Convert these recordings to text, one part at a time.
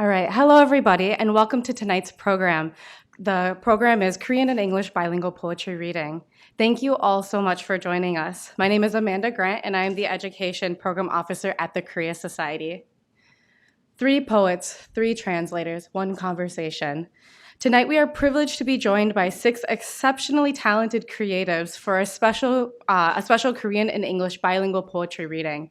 All right. Hello, everybody, and welcome to tonight's program. The program is Korean and English Bilingual Poetry Reading. Thank you all so much for joining us. My name is Amanda Grant, and I am the Education Program Officer at the Korea Society. 3 poets, 3 translators, 1 conversation. Tonight, we are privileged to be joined by 6 exceptionally talented creatives for a special Korean and English bilingual poetry reading.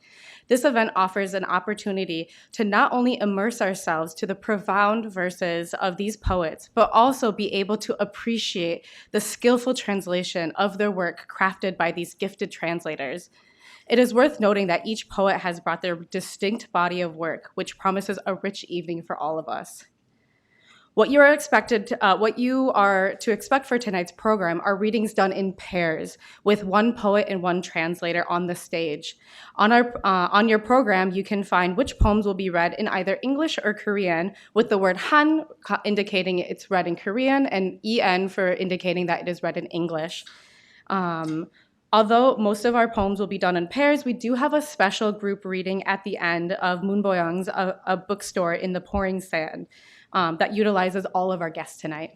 This event offers an opportunity to not only immerse ourselves to the profound verses of these poets, but also be able to appreciate the skillful translation of their work crafted by these gifted translators. It is worth noting that each poet has brought their distinct body of work, which promises a rich evening for all of us. What you are to expect for tonight's program are readings done in pairs, with 1 poet and 1 translator on the stage. On your program, you can find which poems will be read in either English or Korean, with the word Han indicating it's read in Korean and En for indicating that it is read in English. Although most of our poems will be done in pairs, we do have a special group reading at the end of Bo-young's a bookstore in the pouring sand that utilizes all of our guests tonight.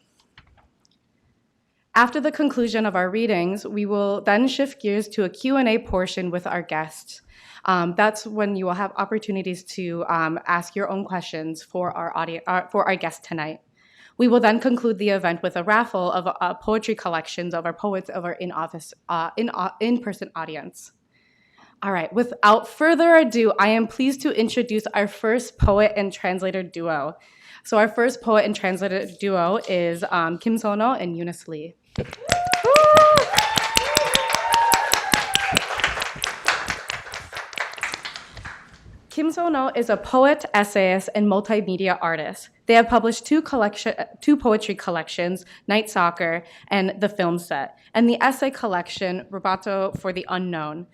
After the conclusion of our readings, we will then shift gears to a Q&A portion with our guests. That's when you will have opportunities to ask your own questions for our guests tonight. We will then conclude the event with a raffle of poetry collections of our poets of our in-person audience. All right, without further ado, I am pleased to introduce our first poet and translator duo. So our first poet and translator duo is Kim Sono and Unice Lee. Kim Sono is a poet, essayist, and multimedia artist. They have published 2 poetry collections, Night Soccer and The Film Set, and the essay collection, Rubato for the Unknown.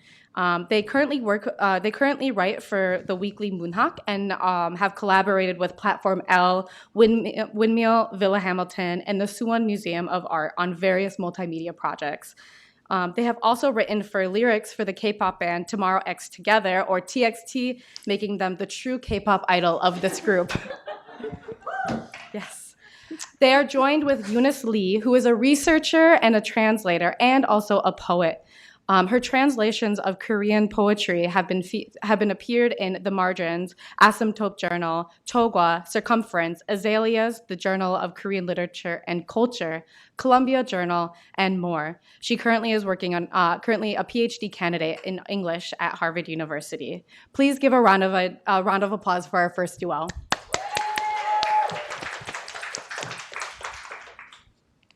They currently write for the weekly Moonhawk and have collaborated with Platform L, Windmill, Villa Hamilton, and the Suwon Museum of Art on various multimedia projects. They have also written for lyrics for the K-pop band Tomorrow X Together, or TXT, making them the true K-pop idol of this group. Yes. They are joined with Eunice Lee, who is a researcher and a translator, and also a poet. Her translations of Korean poetry have been appeared in The Margins, Asymptote Journal, Chogwa, Circumference, Azaleas, the Journal of Korean Literature and Culture, Columbia Journal, and more. She currently is working on currently a PhD candidate in English at Harvard University. Please give a round of applause for our first duo.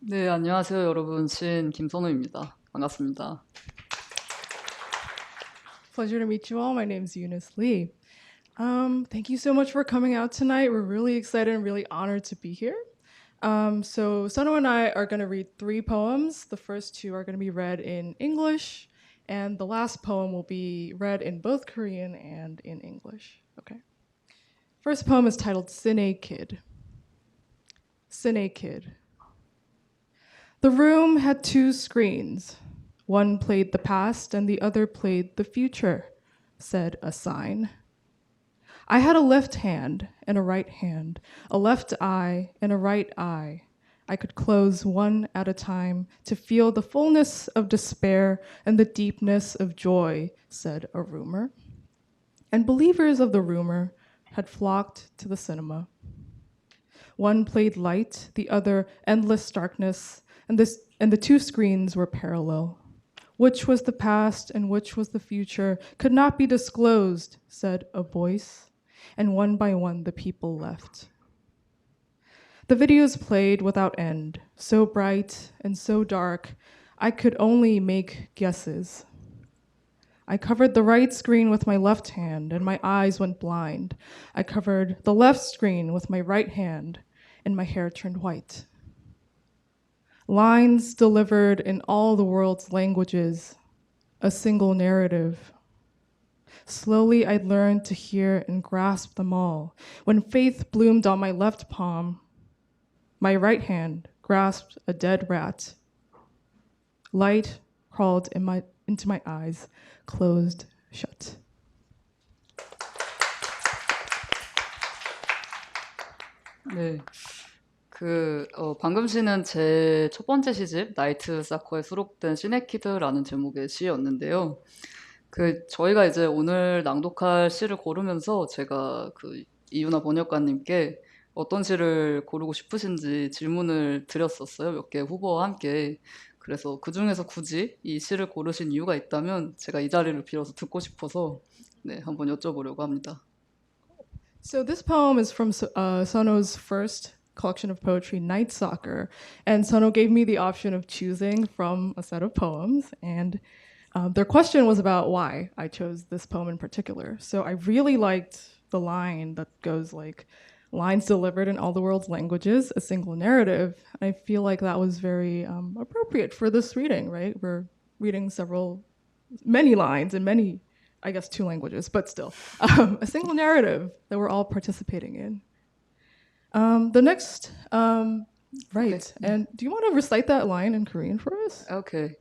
네, 안녕하세요, 여러분. 시인 김선우입니다. 반갑습니다. Pleasure to meet you all. My name is Eunice Lee. Thank you so much for coming out tonight. We're really excited and really honored to be here. So Sono and I are going to read 3 poems. The first 2 are going to be read in English, and the last poem will be read in both Korean and in English. Okay. First poem is titled Cine Kid. Cine Kid. The room had 2 screens. One played the past and the other played the future, said a sign. I had a left hand and a right hand, a left eye and a right eye. I could close one at a time to feel the fullness of despair and the deepness of joy, said a rumor. And believers of the rumor had flocked to the cinema. One played light, the other endless darkness, and the 2 screens were parallel. Which was the past and which was the future could not be disclosed, said a voice, and one by one the people left. The videos played without end, so bright and so dark, I could only make guesses. I covered the right screen with my left hand, and my eyes went blind. I covered the left screen with my right hand, and my hair turned white. Lines delivered in all the world's languages, a single narrative. Slowly I learned to hear and grasp them all. When faith bloomed on my left palm, my right hand grasped a dead rat. Light crawled into my eyes, closed shut. 네. 방금 시는 제 첫 번째 시집 나이트 사커에 수록된 시네키드라는 제목의 시였는데요. 저희가 이제 오늘 낭독할 시를 고르면서 제가 이유나 번역가님께 어떤 시를 고르고 싶으신지 질문을 드렸었어요. 몇 개 후보와 함께. 그래서 그중에서 굳이 이 시를 고르신 이유가 있다면 제가 이 자리를 빌어서 듣고 싶어서 네, 한번 여쭤보려고 합니다. So this poem is from Sono's first collection of poetry, Night Soccer, and Sono gave me the option of choosing from a set of poems, and their question was about why I chose this poem in particular. So I really liked the line that goes like, lines delivered in all the world's languages, a single narrative. And I feel like that was very appropriate for this reading, right? We're reading many lines in many, I guess, two languages, but still, a single narrative that we're all participating in. The next, right, Okay. and do you want to recite that line in Korean for us? 오케이.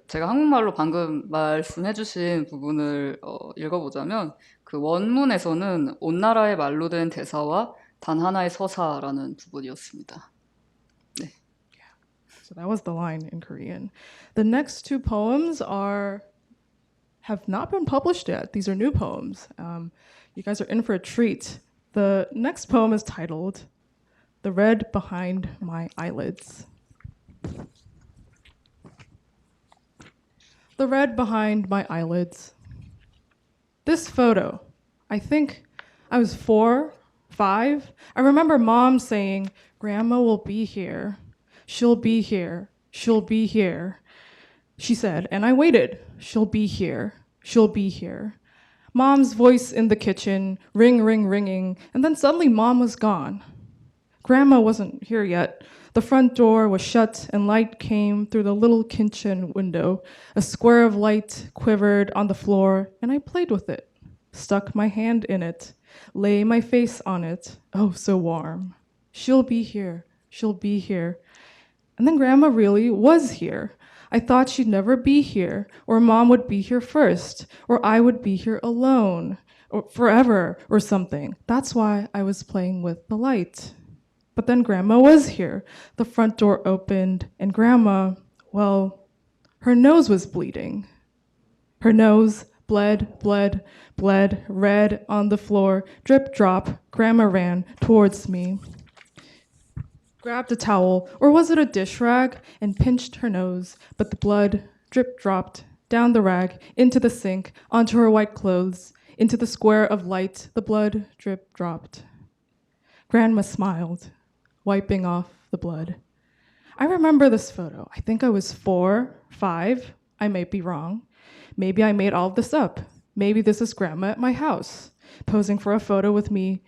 제가 한국말로 방금 말씀해주신 부분을 읽어보자면 원문에서는 온 나라의 말로 된 대사와 단 하나의 서사라는 부분이었습니다. 네. So that was the line in Korean. The next two poems have not been published yet. These are new poems. You guys are in for a treat. The next poem is titled "The Red Behind My Eyelids." The red behind my eyelids. This photo, I think I was 4, 5. I remember Mom saying, "Grandma will be here. She'll be here. She'll be here." She said, and I waited. "She'll be here. She'll be here." Mom's voice in the kitchen, ring, ring, ringing, and then suddenly Mom was gone. Grandma wasn't here yet. The front door was shut and light came through the little kitchen window. A square of light quivered on the floor and I played with it, stuck my hand in it, lay my face on it. Oh, so warm. She'll be here. She'll be here. And then Grandma really was here. I thought she'd never be here, or Mom would be here first, or I would be here alone, or forever, or something. That's why I was playing with the light. But then Grandma was here. The front door opened, and Grandma, well, her nose was bleeding. Her nose bled, bled, bled, red on the floor, drip, drop. Grandma ran towards me, grabbed a towel, or was it a dish rag, and pinched her nose, but the blood drip dropped down the rag, into the sink, onto her white clothes, into the square of light, the blood drip dropped. Grandma smiled, wiping off the blood. I remember this photo. I think I was 4, 5. I might be wrong. Maybe I made all of this up. Maybe this is Grandma at my house, posing for a photo with me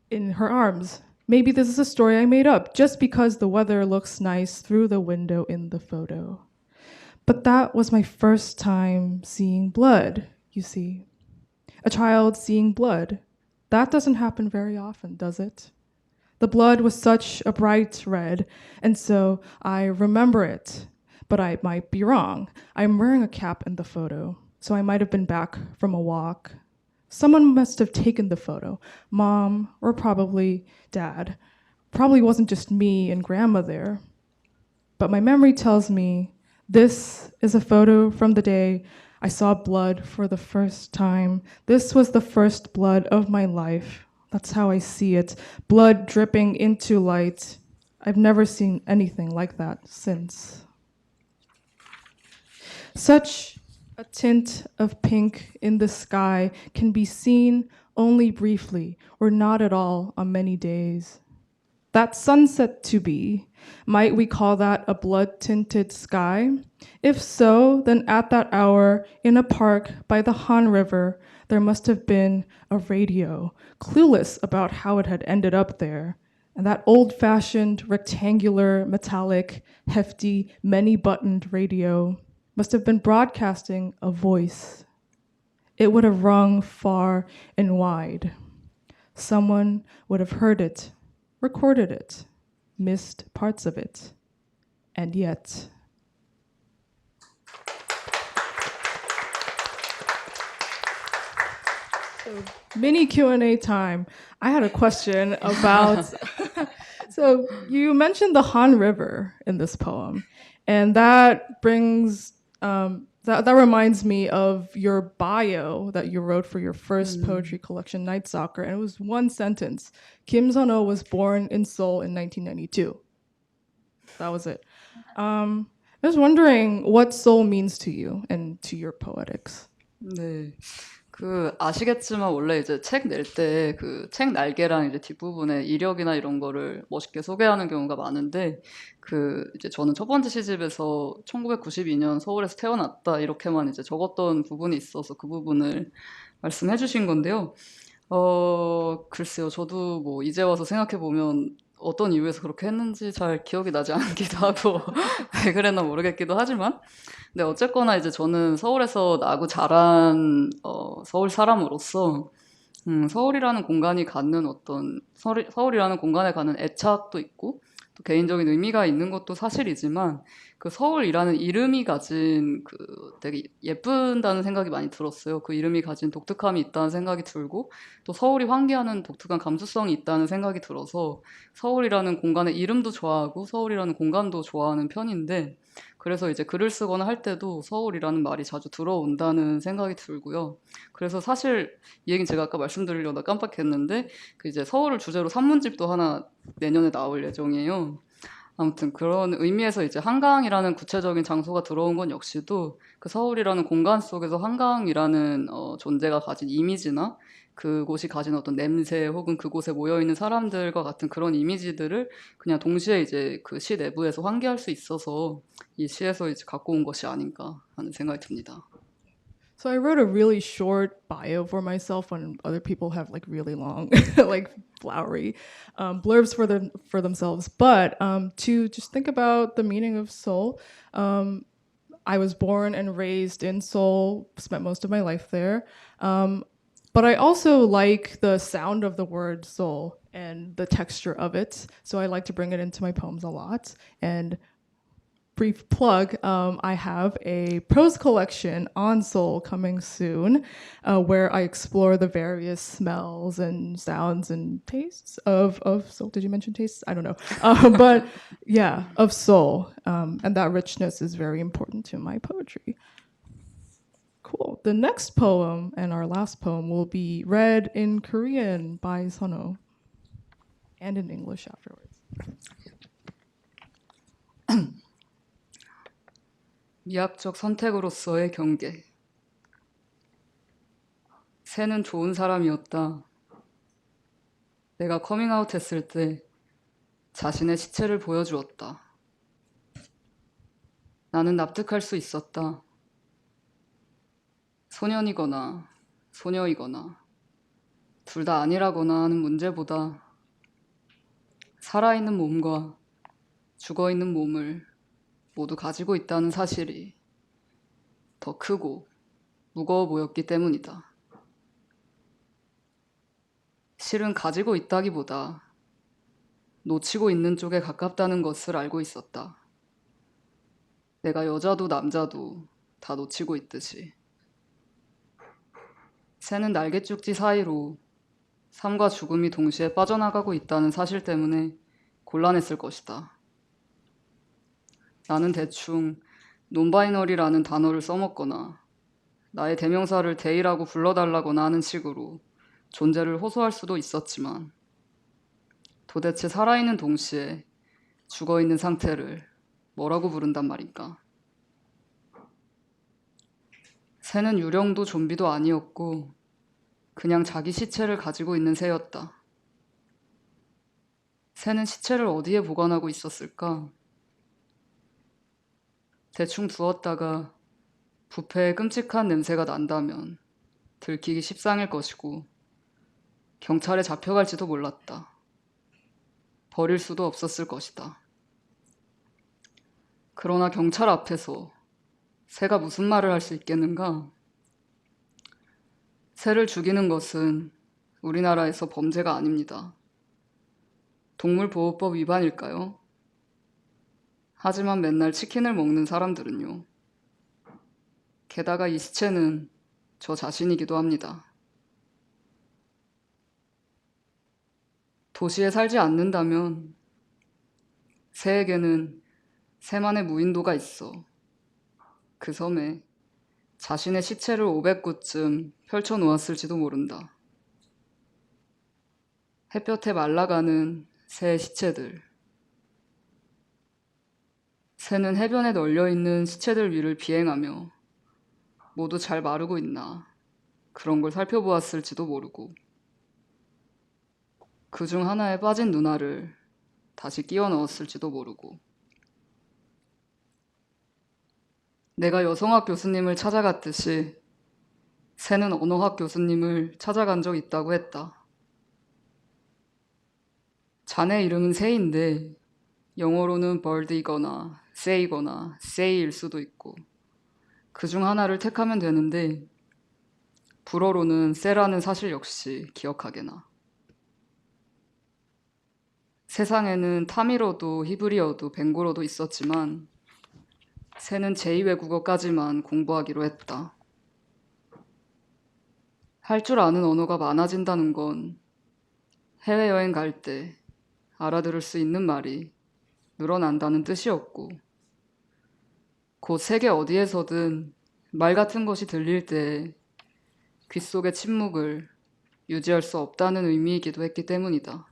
in her arms. Maybe this is a story I made up just because the weather looks nice through the window in the photo. But that was my first time seeing blood, you see. A child seeing blood. That doesn't happen very often, does it? The blood was such a bright red, and so I remember it. But I might be wrong. I'm wearing a cap in the photo, so I might have been back from a walk. Someone must have taken the photo, Mom or probably Dad. Probably wasn't just me and Grandma there. But my memory tells me this is a photo from the day I saw blood for the first time. This was the first blood of my life. That's how I see it. Blood dripping into light. I've never seen anything like that since. Such a tint of pink in the sky can be seen only briefly or not at all on many days. That sunset to be, might we call that a blood-tinted sky? If so, then at that hour, in a park by the Han River, there must have been a radio, clueless about how it had ended up there. And that old-fashioned, rectangular, metallic, hefty, many-buttoned radio must have been broadcasting a voice. It would have rung far and wide. Someone would have heard it, recorded it, missed parts of it, and yet. Mini Q&A time. I had a question about so you mentioned the Han River in this poem, and that brings that reminds me of your bio that you wrote for your first poetry collection, Night Soccer, and it was one sentence. Kim Sun-ho was born in Seoul in 1992. That was it. I was wondering what soul means to you and to your poetics. 네. 아시겠지만 원래 이제 책 낼 때 그 책 날개랑 이제 뒷부분에 이력이나 이런 거를 멋있게 소개하는 경우가 많은데 이제 저는 첫 번째 시집에서 1992년 서울에서 태어났다 이렇게만 이제 적었던 부분이 있어서 그 부분을 말씀해 주신 건데요. 글쎄요. 저도 뭐 이제 와서 생각해 보면 어떤 이유에서 그렇게 했는지 잘 기억이 나지 않기도 하고 왜 그랬나 모르겠기도 하지만 근데 어쨌거나 이제 저는 서울에서 나고 자란 서울 사람으로서 서울이라는 공간이 갖는 서울이라는 공간에 갖는 애착도 있고 또 개인적인 의미가 있는 것도 사실이지만 그 서울이라는 이름이 가진 되게 예쁜다는 생각이 많이 들었어요. 그 이름이 가진 독특함이 있다는 생각이 들고 또 서울이 환기하는 독특한 감수성이 있다는 생각이 들어서 서울이라는 공간의 이름도 좋아하고 서울이라는 공간도 좋아하는 편인데 그래서 이제 글을 쓰거나 할 때도 서울이라는 말이 자주 들어온다는 생각이 들고요. 그래서 사실 이 얘기는 제가 아까 말씀드리려다 깜빡했는데 이제 서울을 주제로 산문집도 하나 내년에 나올 예정이에요. 아무튼 그런 의미에서 이제 한강이라는 구체적인 장소가 들어온 건 역시도 그 서울이라는 공간 속에서 한강이라는 존재가 가진 이미지나 그곳이 가진 어떤 냄새 혹은 그곳에 모여있는 사람들과 같은 그런 이미지들을 그냥 동시에 이제 그 시 내부에서 환기할 수 있어서 이 시에서 이제 갖고 온 것이 아닌가 하는 생각이 듭니다. So I wrote a really short bio for myself when other people have like really long, like flowery blurbs for themselves. But to just think about the meaning of soul, I was born and raised in Seoul, spent most of my life there. But I also like the sound of the word soul and the texture of it. So I like to bring it into my poems a lot. And brief plug, I have a prose collection on soul coming soon, where I explore the various smells and sounds and tastes of soul. Did you mention tastes? I don't know. But yeah, of soul. And that richness is very important to my poetry. Cool. The next poem and our last poem will be read in Korean by Sono and in English afterwards. 미학적 선택으로서의 경계. 새는 좋은 사람이었다. 내가 커밍아웃 했을 때 자신의 시체를 보여주었다. 나는 납득할 수 있었다. 소년이거나 소녀이거나 둘 다 아니라거나 하는 문제보다 살아있는 몸과 죽어있는 몸을 모두 가지고 있다는 사실이 더 크고 무거워 보였기 때문이다. 실은 가지고 있다기보다 놓치고 있는 쪽에 가깝다는 것을 알고 있었다. 내가 여자도 남자도 다 놓치고 있듯이. 새는 날개쪽지 사이로 삶과 죽음이 동시에 빠져나가고 있다는 사실 때문에 곤란했을 것이다. 나는 대충 논바이너리라는 단어를 써먹거나 나의 대명사를 they라고 불러달라거나 하는 식으로 존재를 호소할 수도 있었지만 도대체 살아있는 동시에 죽어있는 상태를 뭐라고 부른단 말인가? 새는 유령도 좀비도 아니었고 그냥 자기 시체를 가지고 있는 새였다. 새는 시체를 어디에 보관하고 있었을까? 대충 두었다가 부패의 끔찍한 냄새가 난다면 들키기 십상일 것이고 경찰에 잡혀갈지도 몰랐다. 버릴 수도 없었을 것이다. 그러나 경찰 앞에서 새가 무슨 말을 할 수 있겠는가? 새를 죽이는 것은 우리나라에서 범죄가 아닙니다. 동물보호법 위반일까요? 하지만 맨날 치킨을 먹는 사람들은요. 게다가 이 시체는 저 자신이기도 합니다. 도시에 살지 않는다면 새에게는 새만의 무인도가 있어. 그 섬에 자신의 시체를 500구쯤 펼쳐놓았을지도 모른다. 햇볕에 말라가는 새의 시체들. 새는 해변에 널려있는 시체들 위를 비행하며 모두 잘 마르고 있나 그런 걸 살펴보았을지도 모르고 그중 하나에 빠진 누나를 다시 끼워 넣었을지도 모르고 내가 여성학 교수님을 찾아갔듯이 새는 언어학 교수님을 찾아간 적 있다고 했다. 자네 이름은 새인데 영어로는 bird이거나 say거나 say일 수도 있고 그중 하나를 택하면 되는데 불어로는 새라는 사실 역시 기억하게나. 세상에는 타밀어도 히브리어도 벵고로도 있었지만 새는 제2외국어까지만 공부하기로 했다. 할 줄 아는 언어가 많아진다는 건 해외여행 갈 때 알아들을 수 있는 말이 늘어난다는 뜻이었고 곧 세계 어디에서든 말 같은 것이 들릴 때 귓속의 침묵을 유지할 수 없다는 의미이기도 했기 때문이다.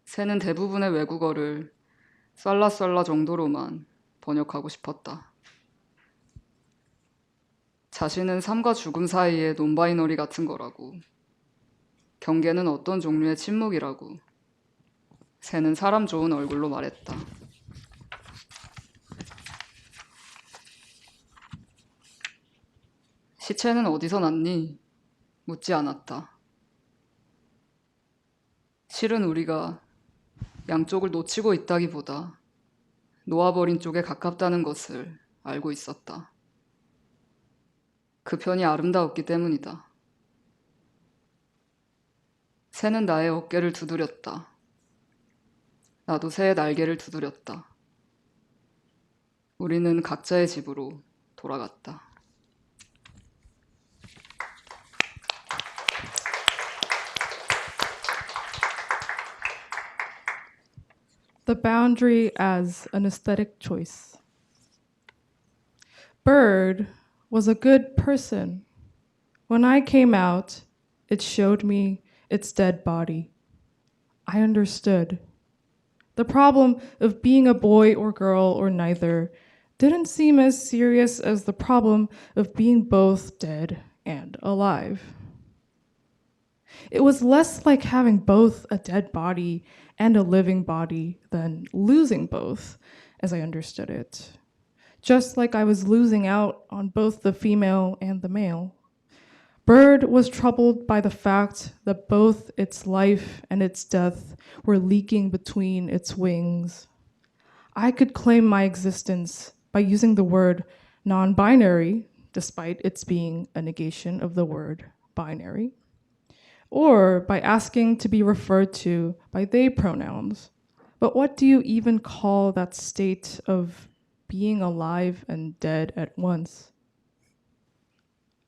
새는 대부분의 외국어를 썰라썰라 정도로만 번역하고 싶었다. 자신은 삶과 죽음 사이의 논바이너리 같은 거라고. 경계는 어떤 종류의 침묵이라고. 새는 사람 좋은 얼굴로 말했다. 시체는 어디서 났니? 묻지 않았다. 실은 우리가 양쪽을 놓치고 있다기보다 놓아버린 쪽에 가깝다는 것을 알고 있었다. 그 편이 아름다웠기 때문이다. 새는 나의 어깨를 두드렸다. 나도 새의 날개를 두드렸다. 우리는 각자의 집으로 돌아갔다. The boundary as an aesthetic choice. Bird was a good person. When I came out, it showed me its dead body. I understood. The problem of being a boy or girl or neither didn't seem as serious as the problem of being both dead and alive. It was less like having both a dead body and a living body than losing both, as I understood it. Just like I was losing out on both the female and the male. Bird was troubled by the fact that both its life and its death were leaking between its wings. I could claim my existence by using the word non-binary, despite its being a negation of the word binary, or by asking to be referred to by they pronouns. But what do you even call that state of being alive and dead at once?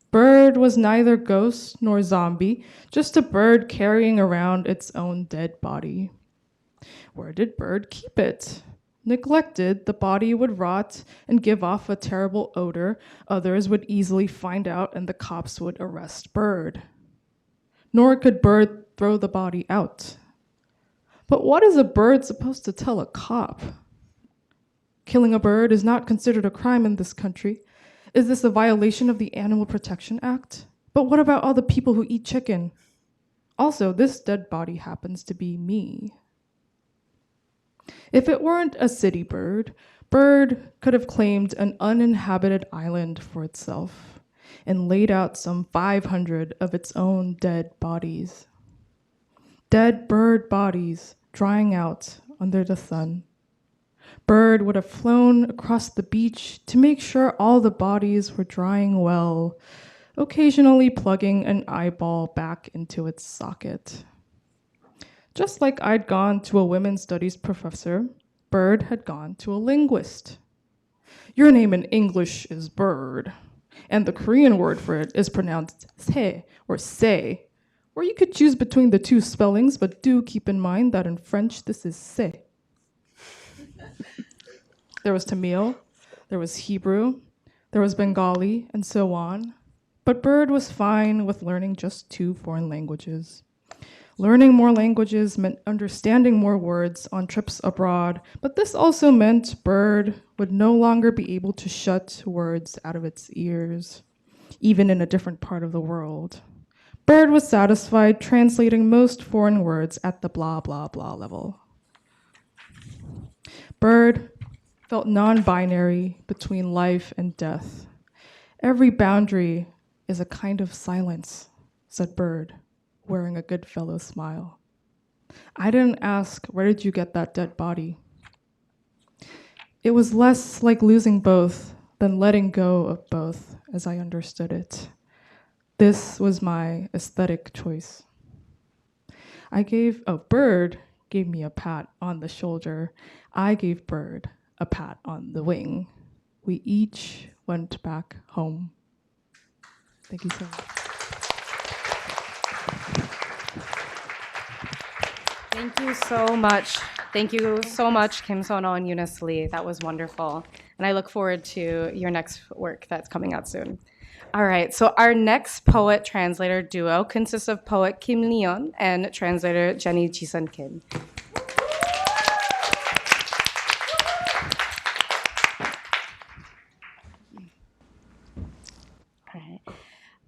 Bird was neither ghost nor zombie, just a bird carrying around its own dead body. Where did Bird keep it? Neglected, the body would rot and give off a terrible odor. Others would easily find out and the cops would arrest Bird. Nor could Bird throw the body out. But what is a bird supposed to tell a cop? Killing a bird is not considered a crime in this country. Is this a violation of the Animal Protection Act? But what about all the people who eat chicken? Also, this dead body happens to be me. If it weren't a city bird, Bird could have claimed an uninhabited island for itself and laid out some 500 of its own dead bodies. Dead bird bodies drying out under the sun. Bird would have flown across the beach to make sure all the bodies were drying well, occasionally plugging an eyeball back into its socket. Just like I'd gone to a women's studies professor, Bird had gone to a linguist. Your name in English is Bird, and the Korean word for it is pronounced se or se. Or you could choose between the two spellings, but do keep in mind that in French, this is se. There was Tamil, there was Hebrew, there was Bengali, and so on. But Bird was fine with learning just 2 foreign languages. Learning more languages meant understanding more words on trips abroad, but this also meant Bird would no longer be able to shut words out of its ears, even in a different part of the world. Bird was satisfied translating most foreign words at the blah, blah, blah level. Bird felt non-binary between life and death. Every boundary is a kind of silence, said Bird, wearing a Goodfellow smile. I didn't ask, where did you get that dead body? It was less like losing both than letting go of both, as I understood it. This was my aesthetic choice. Bird gave me a pat on the shoulder. I gave Bird a pat on the wing. We each went back home. Thank you so much. Thank you so much. Thank you so much, Kim Sono and Unice Lee. That was wonderful. And I look forward to your next work that's coming out soon. All right, so our next poet-translator duo consists of poet Kim Liyoun and translator Jisun Kim.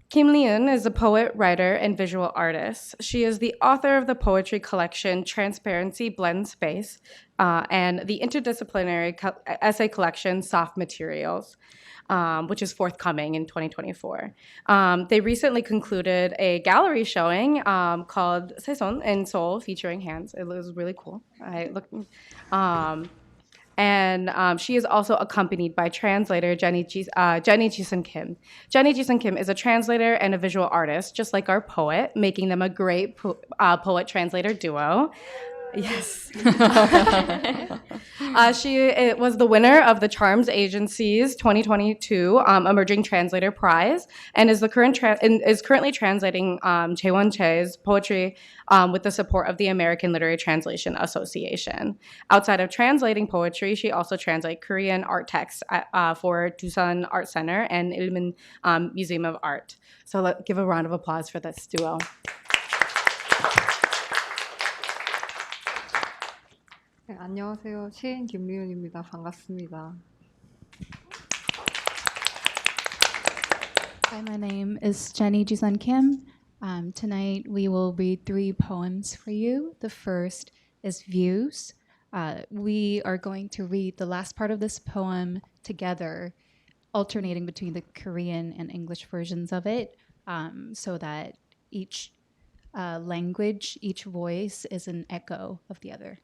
Kim Liyoun is a poet, writer, and visual artist. She is the author of the poetry collection Transparency Blends Space and the interdisciplinary essay collection Soft Materials, which is forthcoming in 2024. They recently concluded a gallery showing called Sono and Soj featuring hands. It was really cool. And she is also accompanied by translator Jisun Kim. Jisun Kim is a translator and a visual artist, just like our poet, making them a great poet-translator duo. Yes. She was the winner of the Charms Agency's 2022 Emerging Translator Prize and is currently translating Jaewon Che's poetry with the support of the American Literary Translation Association. Outside of translating poetry, she also translates Korean art texts for Dusan Art Center and Ilmin Museum of Art. So let's give a round of applause for this duo. 네, 안녕하세요. 시인 김리윤입니다. 반갑습니다. Hi, my name is Jisun Kim. Tonight we will read 3 poems for you. The first is Views. We are going to read the last part of this poem together, alternating between the Korean and English versions of it, so that each language, each voice is an echo of the other.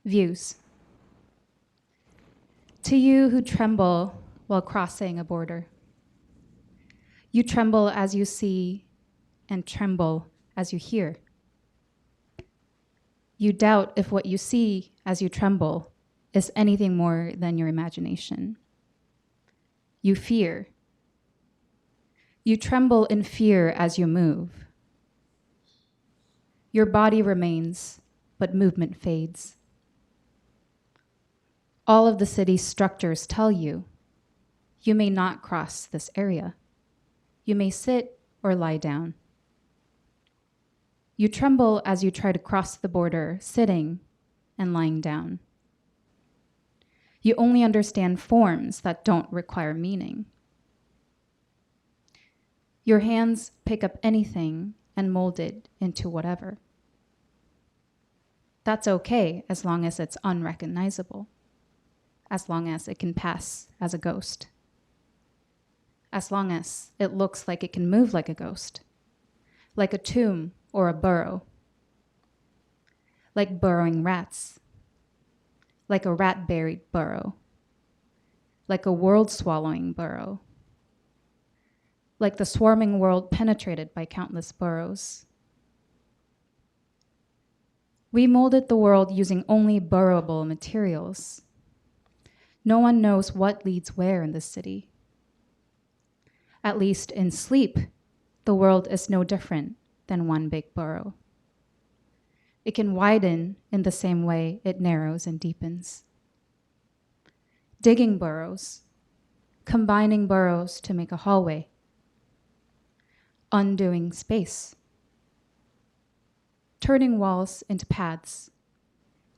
Views. To you who tremble while crossing a border. You tremble as you see and tremble as you hear. You doubt if what you see as you tremble is anything more than your imagination. You fear. You tremble in fear as you move. Your body remains, but movement fades. All of the city's structures tell you, you may not cross this area. You may sit or lie down. You tremble as you try to cross the border, sitting and lying down. You only understand forms that don't require meaning. Your hands pick up anything and mold it into whatever. That's okay as long as it's unrecognizable, as long as it can pass as a ghost, as long as it looks like it can move like a ghost, like a tomb or a burrow, like burrowing rats, like a rat-buried burrow, like a world-swallowing burrow, like the swarming world penetrated by countless burrows. We molded the world using only burrowable materials. No one knows what leads where in this city. At least in sleep, the world is no different than one big burrow. It can widen in the same way it narrows and deepens. Digging burrows, combining burrows to make a hallway, undoing space, turning walls into paths,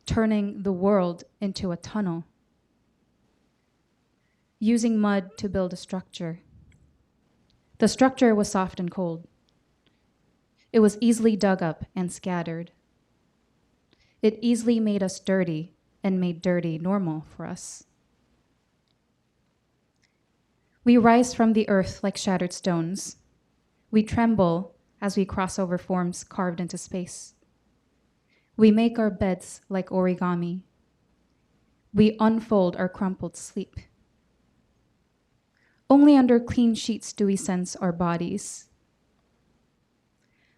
turning the world into a tunnel, using mud to build a structure. The structure was soft and cold. It was easily dug up and scattered. It easily made us dirty and made dirty normal for us. We rise from the earth like shattered stones. We tremble as we cross over forms carved into space. We make our beds like origami. We unfold our crumpled sleep. Only under clean sheets do we sense our bodies,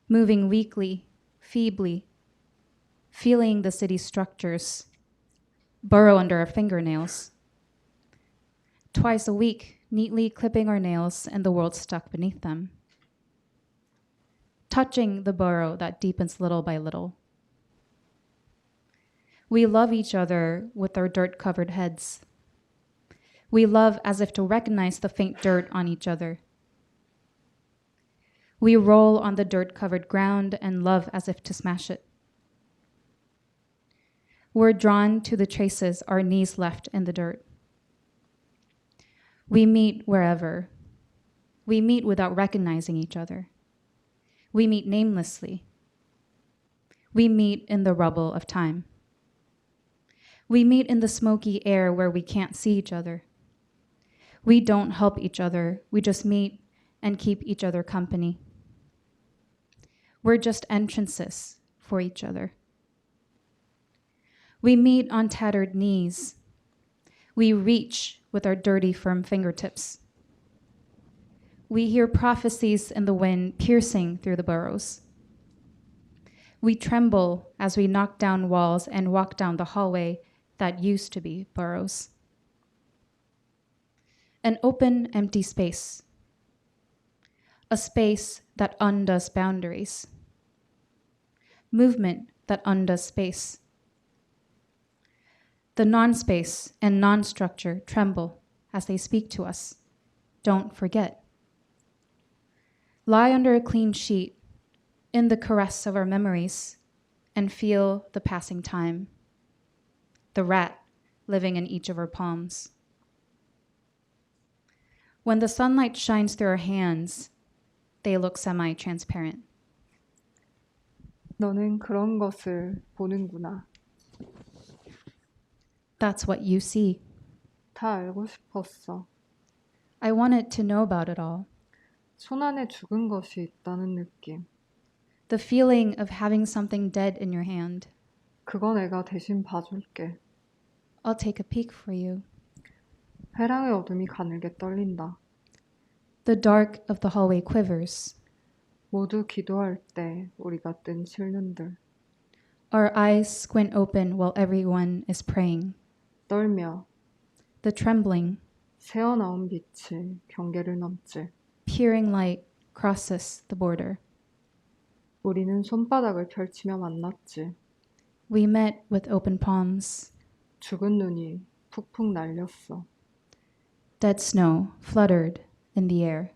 moving weakly, feebly, feeling the city's structures burrow under our fingernails. Twice a week, neatly clipping our nails and the world stuck beneath them. Touching the burrow that deepens little by little. We love each other with our dirt-covered heads. We love as if to recognize the faint dirt on each other. We roll on the dirt-covered ground and love as if to smash it. We're drawn to the traces our knees left in the dirt. We meet wherever. We meet without recognizing each other. We meet namelessly. We meet in the rubble of time. We meet in the smoky air where we can't see each other. We don't help each other. We just meet and keep each other company. We're just entrances for each other. We meet on tattered knees. We reach with our dirty, firm fingertips. We hear prophecies in the wind piercing through the burrows. We tremble as we knock down walls and walk down the hallway that used to be burrows. An open, empty space. A space that undoes boundaries. Movement that undoes space. The non-space and non-structure tremble as they speak to us. Don't forget. Lie under a clean sheet in the caress of our memories and feel the passing time. The rat living in each of our palms. When the sunlight shines through our hands, they look semi-transparent. 너는 그런 것을 보는구나. That's what you see. 다 알고 싶었어. I wanted to know about it all. 손 안에 죽은 것이 있다는 느낌. The feeling of having something dead in your hand. 그거 내가 대신 봐줄게. I'll take a peek for you. 회랑의 어둠이 가늘게 떨린다. The dark of the hallway quivers. 모두 기도할 때 우리가 뜬 실눈들. Our eyes squint open while everyone is praying. 떨며 The trembling, 새어나온 빛이 경계를 넘지. peering light crosses the border. 우리는 손바닥을 펼치며 만났지. We met with open palms. 죽은 눈이 푹푹 날렸어. Dead snow fluttered in the air.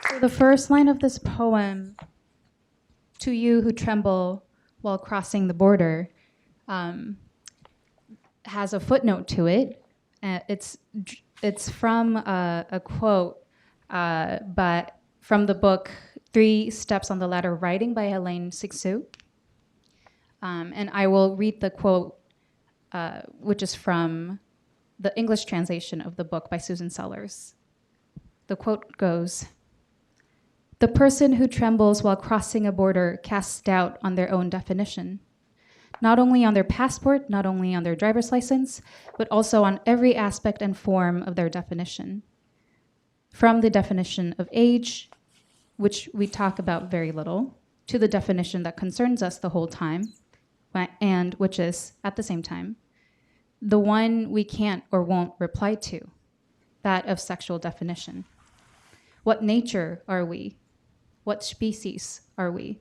So the first line of this poem, "To you who tremble while crossing the border," has a footnote to it. It's from a quote, but from the book 3 Steps on the Ladder of Writing by Helene Sixou. And I will read the quote, which is from the English translation of the book by Susan Sellers. The quote goes, "The person who trembles while crossing a border casts doubt on their own definition, not only on their passport, not only on their driver's license, but also on every aspect and form of their definition. From the definition of age, which we talk about very little, to the definition that concerns us the whole time, and which is, at the same time, the one we can't or won't reply to, that of sexual definition. What nature are we? What species are we?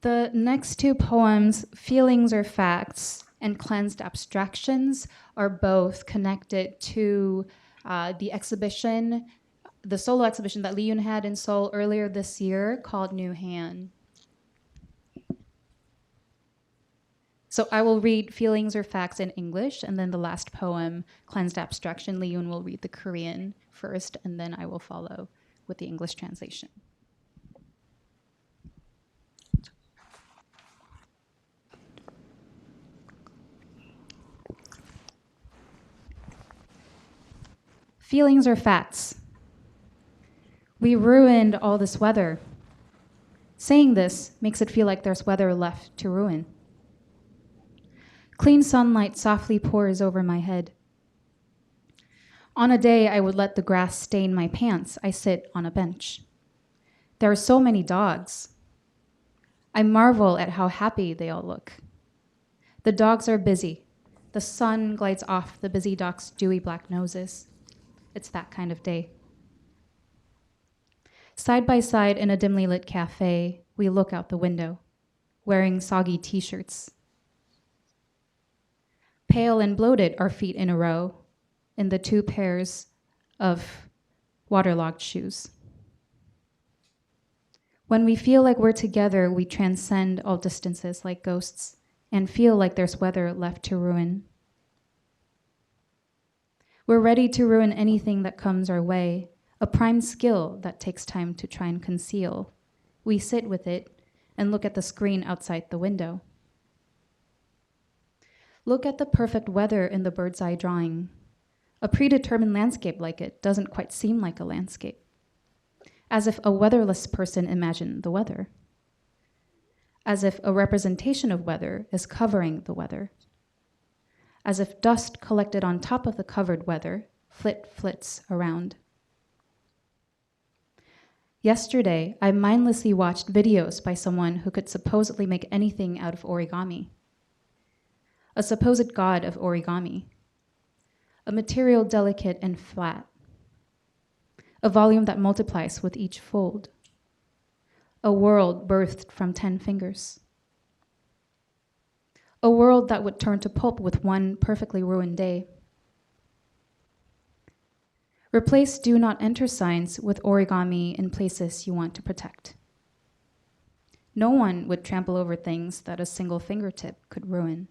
The next two poems, Feelings or Facts and Cleansed Abstractions, are both connected to the exhibition, the solo exhibition that Liyoun had in Seoul earlier this year called New Han. So I will read Feelings or Facts in English, and then the last poem, Cleansed Abstraction, Liyoun will read the Korean first, and then I will follow with the English translation. Feelings or facts? We ruined all this weather. Saying this makes it feel like there's weather left to ruin. Clean sunlight softly pours over my head. On a day I would let the grass stain my pants, I sit on a bench. There are so many dogs. I marvel at how happy they all look. The dogs are busy. The sun glides off the busy dogs' dewy black noses. It's that kind of day. Side by side in a dimly lit cafe, we look out the window, wearing soggy t-shirts. Pale and bloated, our feet in a row, in the two pairs of waterlogged shoes. When we feel like we're together, we transcend all distances like ghosts and feel like there's weather left to ruin. We're ready to ruin anything that comes our way, a prime skill that takes time to try and conceal. We sit with it and look at the screen outside the window. Look at the perfect weather in the bird's eye drawing. A predetermined landscape like it doesn't quite seem like a landscape. As if a weatherless person imagined the weather. As if a representation of weather is covering the weather. As if dust collected on top of the covered weather flits around. Yesterday, I mindlessly watched videos by someone who could supposedly make anything out of origami. A supposed god of origami. A material delicate and flat. A volume that multiplies with each fold. A world birthed from 10 fingers. A world that would turn to pulp with one perfectly ruined day. Replace do not enter signs with origami in places you want to protect. No one would trample over things that a single fingertip could ruin.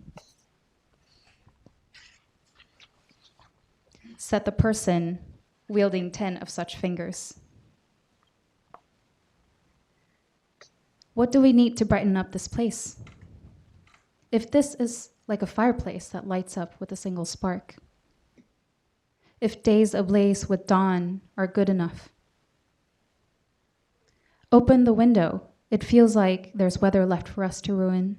Said the person wielding 10 of such fingers. What do we need to brighten up this place? If this is like a fireplace that lights up with a single spark. If days ablaze with dawn are good enough. Open the window. It feels like there's weather left for us to ruin.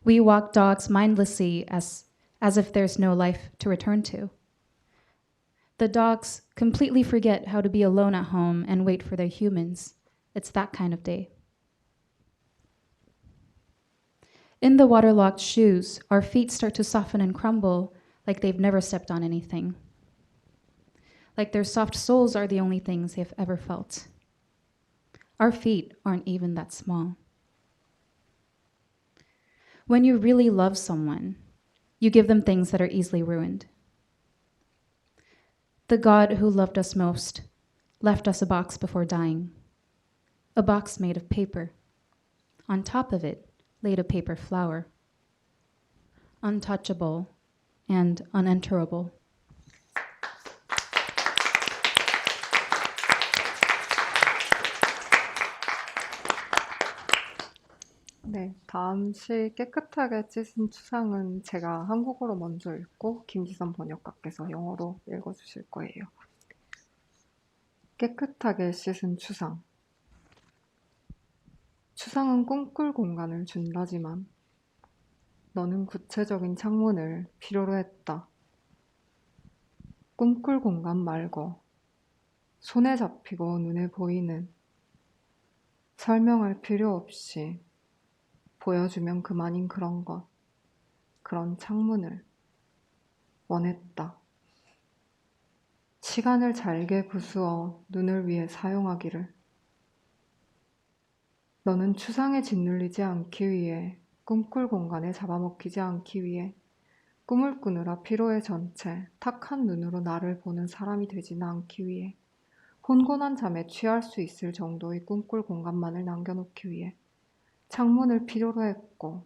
We walk dogs mindlessly as if there's no life to return to. The dogs completely forget how to be alone at home and wait for their humans. It's that kind of day. In the waterlogged shoes, our feet start to soften and crumble like they've never stepped on anything. Like their soft soles are the only things they've ever felt. Our feet aren't even that small. When you really love someone, you give them things that are easily ruined. The God who loved us most left us a box before dying. A box made of paper. On top of it, laid a paper flower. Untouchable and unenterable. 네, 다음 시 깨끗하게 찢은 추상은 제가 한국어로 먼저 읽고 김지선 번역가께서 영어로 읽어주실 거예요. 깨끗하게 씻은 추상. 추상은 꿈꿀 공간을 준다지만 너는 구체적인 창문을 필요로 했다. 꿈꿀 공간 말고 손에 잡히고 눈에 보이는 설명할 필요 없이 보여주면 그만인 그런 것, 그런 창문을 원했다. 시간을 잘게 부수어 눈을 위해 사용하기를. 너는 추상에 짓눌리지 않기 위해, 꿈꿀 공간에 잡아먹히지 않기 위해 꿈을 꾸느라 피로해전 채 탁한 눈으로 나를 보는 사람이 되지는 않기 위해 혼곤한 잠에 취할 수 있을 정도의 꿈꿀 공간만을 남겨놓기 위해 창문을 필요로 했고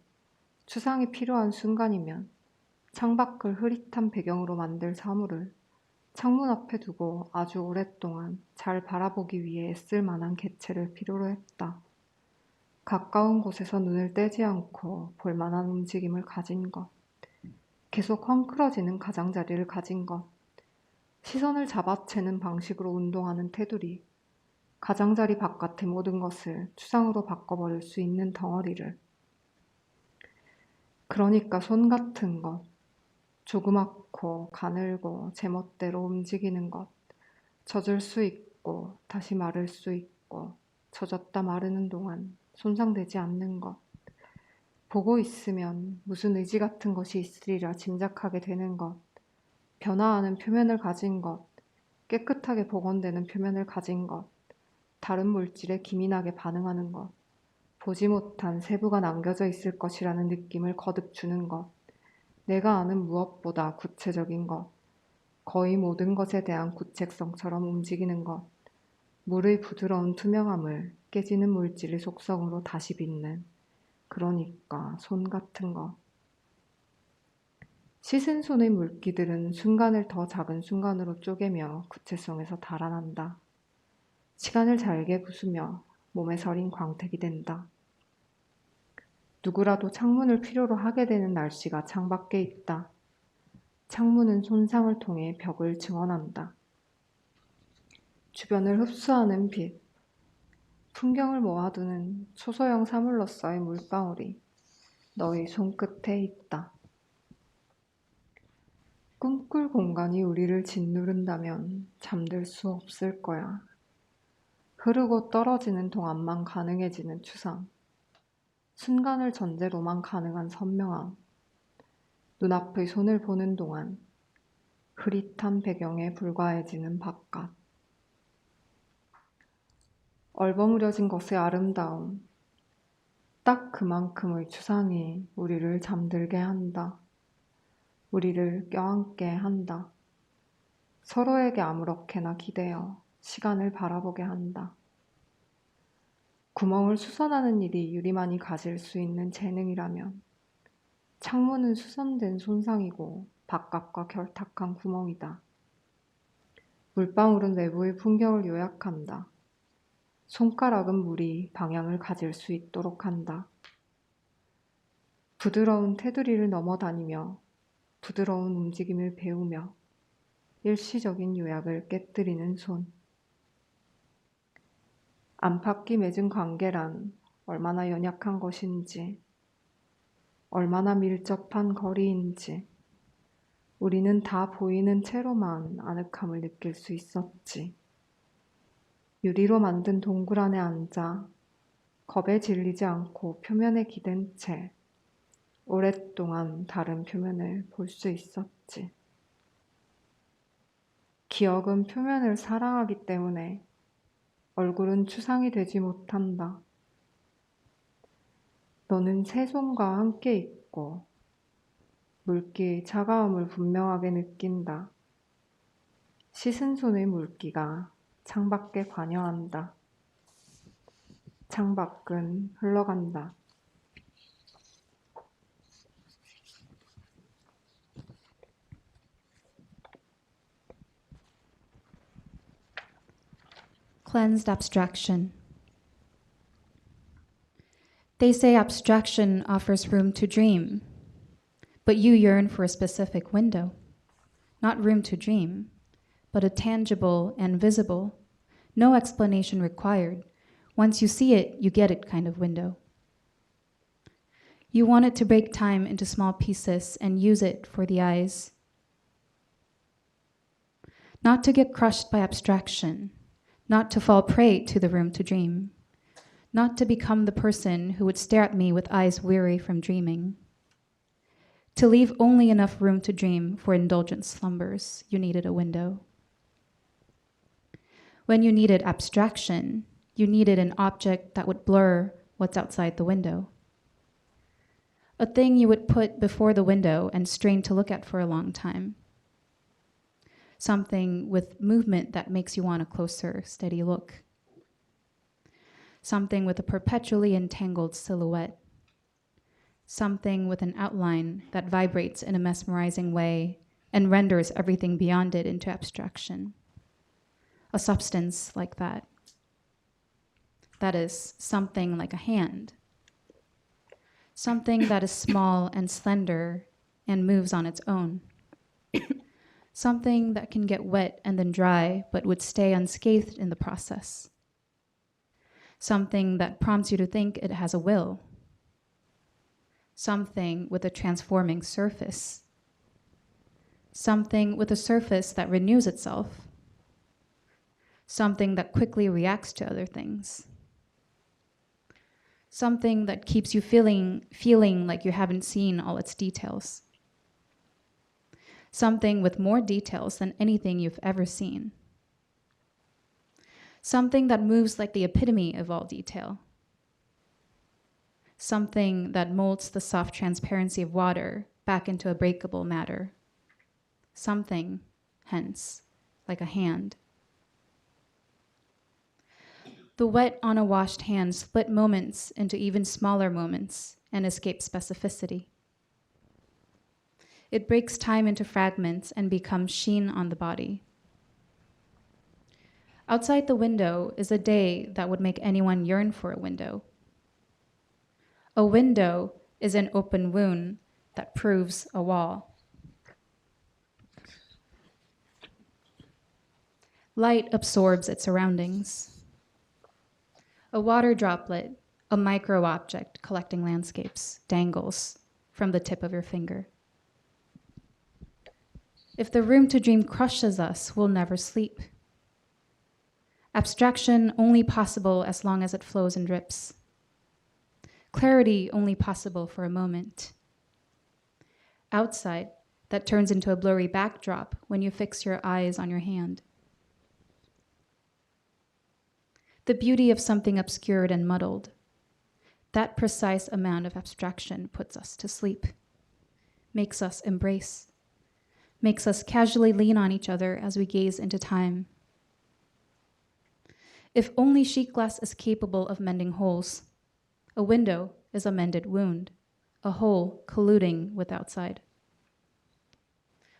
추상이 필요한 순간이면 창밖을 흐릿한 배경으로 만들 사물을 창문 앞에 두고 아주 오랫동안 잘 바라보기 위해 애쓸 만한 개체를 필요로 했다. 가까운 곳에서 눈을 떼지 않고 볼만한 움직임을 가진 것, 계속 헝클어지는 가장자리를 가진 것, 시선을 잡아채는 방식으로 운동하는 테두리, 가장자리 바깥의 모든 것을 추상으로 바꿔버릴 수 있는 덩어리를. 그러니까 손 같은 것, 조그맣고 가늘고 제멋대로 움직이는 것, 젖을 수 있고 다시 마를 수 있고 젖었다 마르는 동안 손상되지 않는 것, 보고 있으면 무슨 의지 같은 것이 있으리라 짐작하게 되는 것, 변화하는 표면을 가진 것, 깨끗하게 복원되는 표면을 가진 것, 다른 물질에 기민하게 반응하는 것, 보지 못한 세부가 남겨져 있을 것이라는 느낌을 거듭 주는 것, 내가 아는 무엇보다 구체적인 것, 거의 모든 것에 대한 구체성처럼 움직이는 것, 물의 부드러운 투명함을 깨지는 물질의 속성으로 다시 빚는, 그러니까 손 같은 것. 씻은 손의 물기들은 순간을 더 작은 순간으로 쪼개며 구체성에서 달아난다. 시간을 잘게 부수며 몸에 서린 광택이 된다. 누구라도 창문을 필요로 하게 되는 날씨가 창밖에 있다. 창문은 손상을 통해 벽을 증언한다. 주변을 흡수하는 빛, 풍경을 모아두는 초소형 사물로서의 물방울이 너의 손끝에 있다. 꿈꿀 공간이 우리를 짓누른다면 잠들 수 없을 거야. 흐르고 떨어지는 동안만 가능해지는 추상, 순간을 전제로만 가능한 선명함, 눈앞의 손을 보는 동안 흐릿한 배경에 불과해지는 바깥, 얼버무려진 것의 아름다움, 딱 그만큼의 추상이 우리를 잠들게 한다. 우리를 껴안게 한다. 서로에게 아무렇게나 기대어 시간을 바라보게 한다. 구멍을 수선하는 일이 유리만이 가질 수 있는 재능이라면 창문은 수선된 손상이고 바깥과 결탁한 구멍이다. 물방울은 외부의 풍경을 요약한다. 손가락은 물이 방향을 가질 수 있도록 한다. 부드러운 테두리를 넘어다니며 부드러운 움직임을 배우며 일시적인 요약을 깨뜨리는 손. 안팎이 맺은 관계란 얼마나 연약한 것인지, 얼마나 밀접한 거리인지 우리는 다 보이는 채로만 아늑함을 느낄 수 있었지. 유리로 만든 동굴 안에 앉아 겁에 질리지 않고 표면에 기댄 채 오랫동안 다른 표면을 볼 수 있었지. 기억은 표면을 사랑하기 때문에 얼굴은 추상이 되지 못한다. 너는 새 손과 함께 있고 물기의 차가움을 분명하게 느낀다. 씻은 손의 물기가 창밖에 관여한다. 창밖은 흘러간다. Cleansed abstraction. They say abstraction offers room to dream, but you yearn for a specific window, not room to dream, but a tangible and visible, no explanation required. Once you see it, you get it kind of window. You want it to break time into small pieces and use it for the eyes. Not to get crushed by abstraction, not to fall prey to the room to dream, not to become the person who would stare at me with eyes weary from dreaming. To leave only enough room to dream for indulgent slumbers, you needed a window. When you needed abstraction, you needed an object that would blur what's outside the window. A thing you would put before the window and strain to look at for a long time. Something with movement that makes you want a closer, steady look. Something with a perpetually entangled silhouette. Something with an outline that vibrates in a mesmerizing way and renders everything beyond it into abstraction. A substance like that. That is, something like a hand. Something that is small and slender and moves on its own. Something that can get wet and then dry, but would stay unscathed in the process. Something that prompts you to think it has a will. Something with a transforming surface. Something with a surface that renews itself. Something that quickly reacts to other things. Something that keeps you feeling like you haven't seen all its details. Something with more details than anything you've ever seen. Something that moves like the epitome of all detail. Something that molds the soft transparency of water back into a breakable matter. Something, hence, like a hand. The wet on a washed hand split moments into even smaller moments and escape specificity. It breaks time into fragments and becomes sheen on the body. Outside the window is a day that would make anyone yearn for a window. A window is an open wound that proves a wall. Light absorbs its surroundings. A water droplet, a micro object collecting landscapes, dangles from the tip of your finger. If the room to dream crushes us, we'll never sleep. Abstraction only possible as long as it flows and drips. Clarity only possible for a moment. Outside, that turns into a blurry backdrop when you fix your eyes on your hand. The beauty of something obscured and muddled. That precise amount of abstraction puts us to sleep, makes us embrace, makes us casually lean on each other as we gaze into time. If only sheet glass is capable of mending holes, a window is a mended wound, a hole colluding with outside.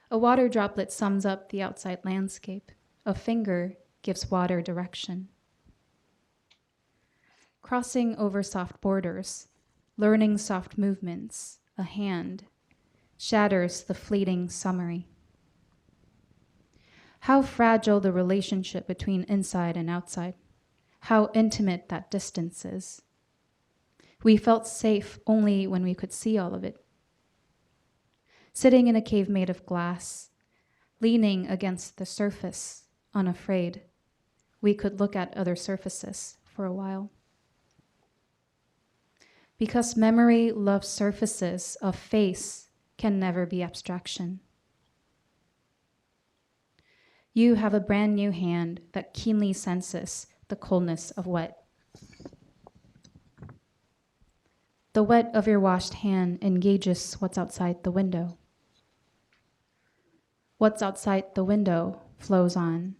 A water droplet sums up the outside landscape. A finger gives water direction. Crossing over soft borders, learning soft movements, a hand, shatters the fleeting summary. How fragile the relationship between inside and outside. How intimate that distance is. We felt safe only when we could see all of it. Sitting in a cave made of glass, leaning against the surface, unafraid, we could look at other surfaces for a while. Because memory loves surfaces, a face can never be abstraction. You have a brand new hand that keenly senses the coldness of wet. The wet of your washed hand engages what's outside the window. What's outside the window flows on.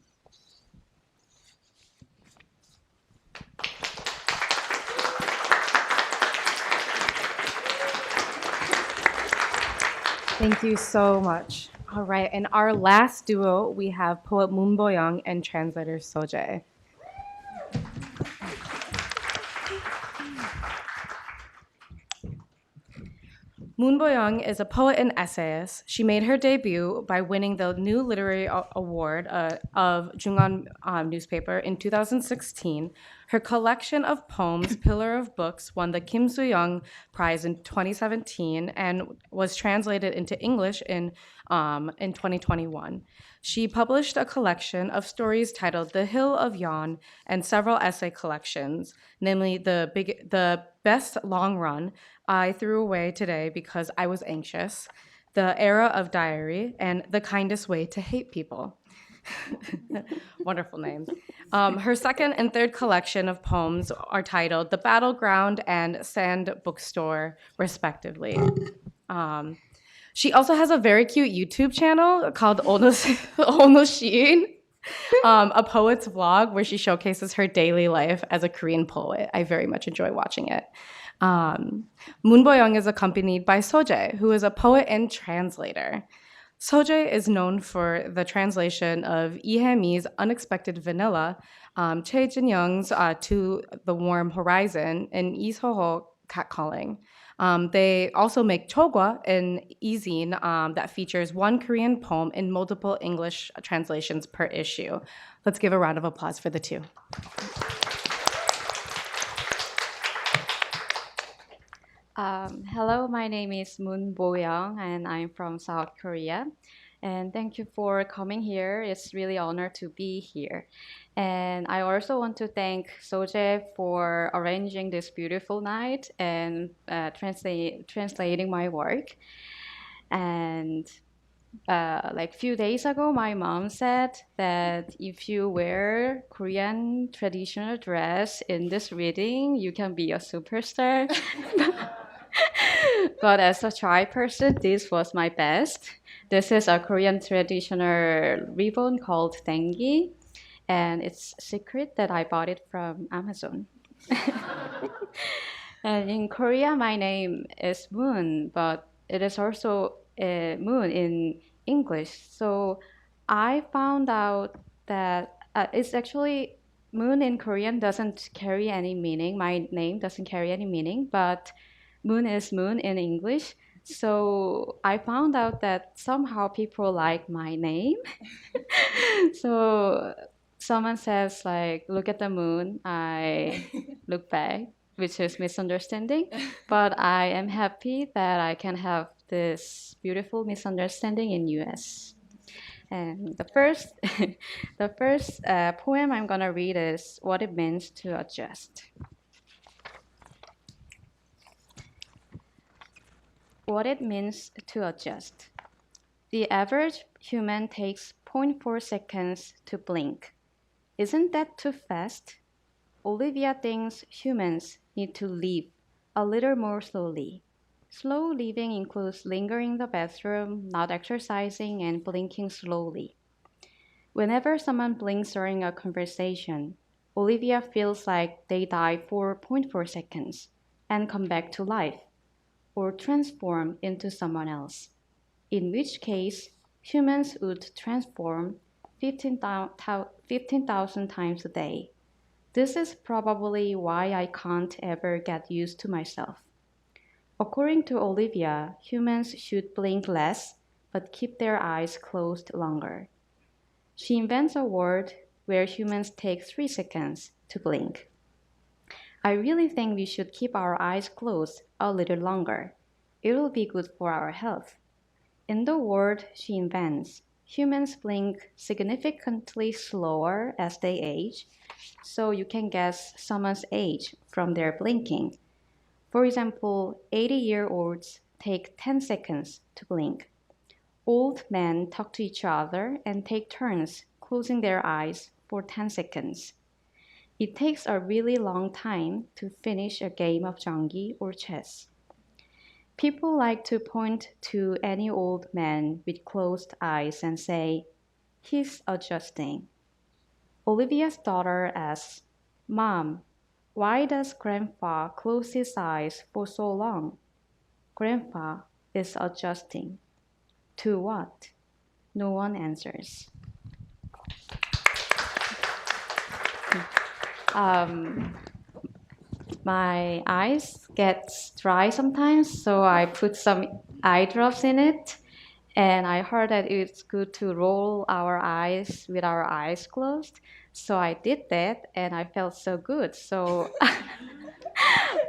Thank you so much. All right, in our last duo, we have poet Bo-young and translator Soje. Bo-young is a poet and essayist. She made her debut by winning the New Literary Award of Jungan newspaper in 2016 Her collection of poems, Pillar of Books, won the Kim Soo-young Prize in 2017 and was translated into English in 2021. She published a collection of stories titled The Hill of Yon and several essay collections, namely the best long run I threw away today because I was anxious, The Era of Diary, and The Kindest Way to Hate People. Wonderful names. Her second and third collection of poems are titled The Battleground and Sand Bookstore, respectively. She also has a very cute YouTube channel called Onoshin, a poet's vlog where she showcases her daily life as a Korean poet. I very much enjoy watching it. Bo-young is accompanied by Soje, who is a poet and translator. Soje is known for the translation of Lee Hae-mi's Unexpected Vanilla, Choi Jin-young's To the Warm Horizon, and Lee So-ho Catcalling. They also make Chogwa, an e-zine that features one Korean poem in multiple English translations per issue. Let's give a round of applause for the two. Hello, my name is Bo-young, and I'm from South Korea. And thank you for coming here. It's really an honor to be here. And I also want to thank Soje for arranging this beautiful night and translating my work. And like few days ago, my mom said that if you wear Korean traditional dress in this reading, you can be a superstar. But as a shy person, this was my best. This is a Korean traditional ribbon called dengi, and it's secret that I bought it from Amazon. And in Korea, my name is Moon, but it is also Moon in English. So I found out that it's actually Moon in Korean doesn't carry any meaning. My name doesn't carry any meaning, but Moon is Moon in English. So I found out that somehow people like my name. So someone says like, look at the moon. I look back, which is misunderstanding. But I am happy that I can have this beautiful misunderstanding in US. And the first, poem I'm gonna read is What It Means to Adjust. What it means to adjust. The average human takes 0.4 seconds to blink. Isn't that too fast? Olivia thinks humans need to live a little more slowly. Slow living includes lingering in the bathroom, not exercising, and blinking slowly. Whenever someone blinks during a conversation, Olivia feels like they die for 0.4 seconds and come back to life, or transform into someone else, in which case humans would transform 15,000 times a day. This is probably why I can't ever get used to myself. According to Olivia, humans should blink less but keep their eyes closed longer. She invents a word where humans take 3 seconds to blink. I really think we should keep our eyes closed a little longer. It will be good for our health. In the word she invents, humans blink significantly slower as they age, so you can guess someone's age from their blinking. For example, 80-year-olds take 10 seconds to blink. Old men talk to each other and take turns closing their eyes for 10 seconds. It takes a really long time to finish a game of janggi or chess. People like to point to any old man with closed eyes and say, he's adjusting. Olivia's daughter asks, Mom, why does Grandpa close his eyes for so long? Grandpa is adjusting. To what? No one answers. My eyes get dry sometimes, so I put some eye drops in it. And I heard that it's good to roll our eyes with our eyes closed. So I did that and I felt so good. So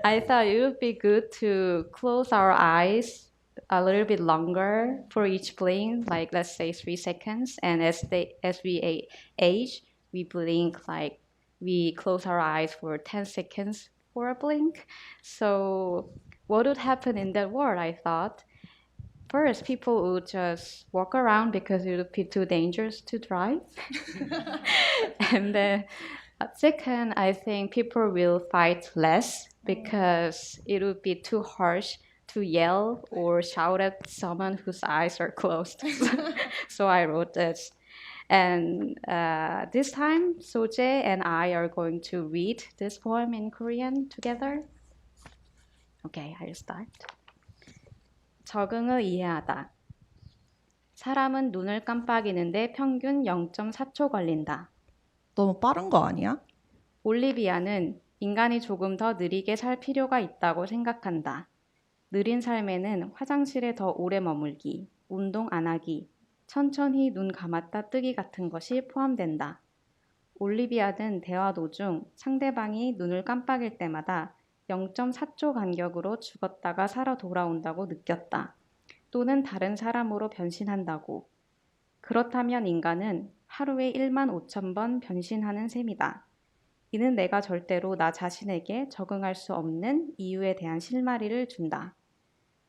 I thought it would be good to close our eyes a little bit longer for each blink, like let's say 3 seconds. And as we age, we blink like we close our eyes for 10 seconds for a blink. So what would happen in that world? I thought. First, people would just walk around because it would be too dangerous to drive. And then, second, I think people will fight less because it would be too harsh to yell or shout at someone whose eyes are closed. So I wrote this. And this time, Soje and I are going to read this poem in Korean together. Okay, I'll start. 적응을 이해하다. 사람은 눈을 깜빡이는데 평균 0.4초 걸린다. 너무 빠른 거 아니야? 올리비아는 인간이 조금 더 느리게 살 필요가 있다고 생각한다. 느린 삶에는 화장실에 더 오래 머물기, 운동 안 하기, 천천히 눈 감았다 뜨기 같은 것이 포함된다. 올리비아는 대화 도중 상대방이 눈을 깜빡일 때마다 0.4초 간격으로 죽었다가 살아 돌아온다고 느꼈다. 또는 다른 사람으로 변신한다고. 그렇다면 인간은 하루에 1만 5천 번 변신하는 셈이다. 이는 내가 절대로 나 자신에게 적응할 수 없는 이유에 대한 실마리를 준다.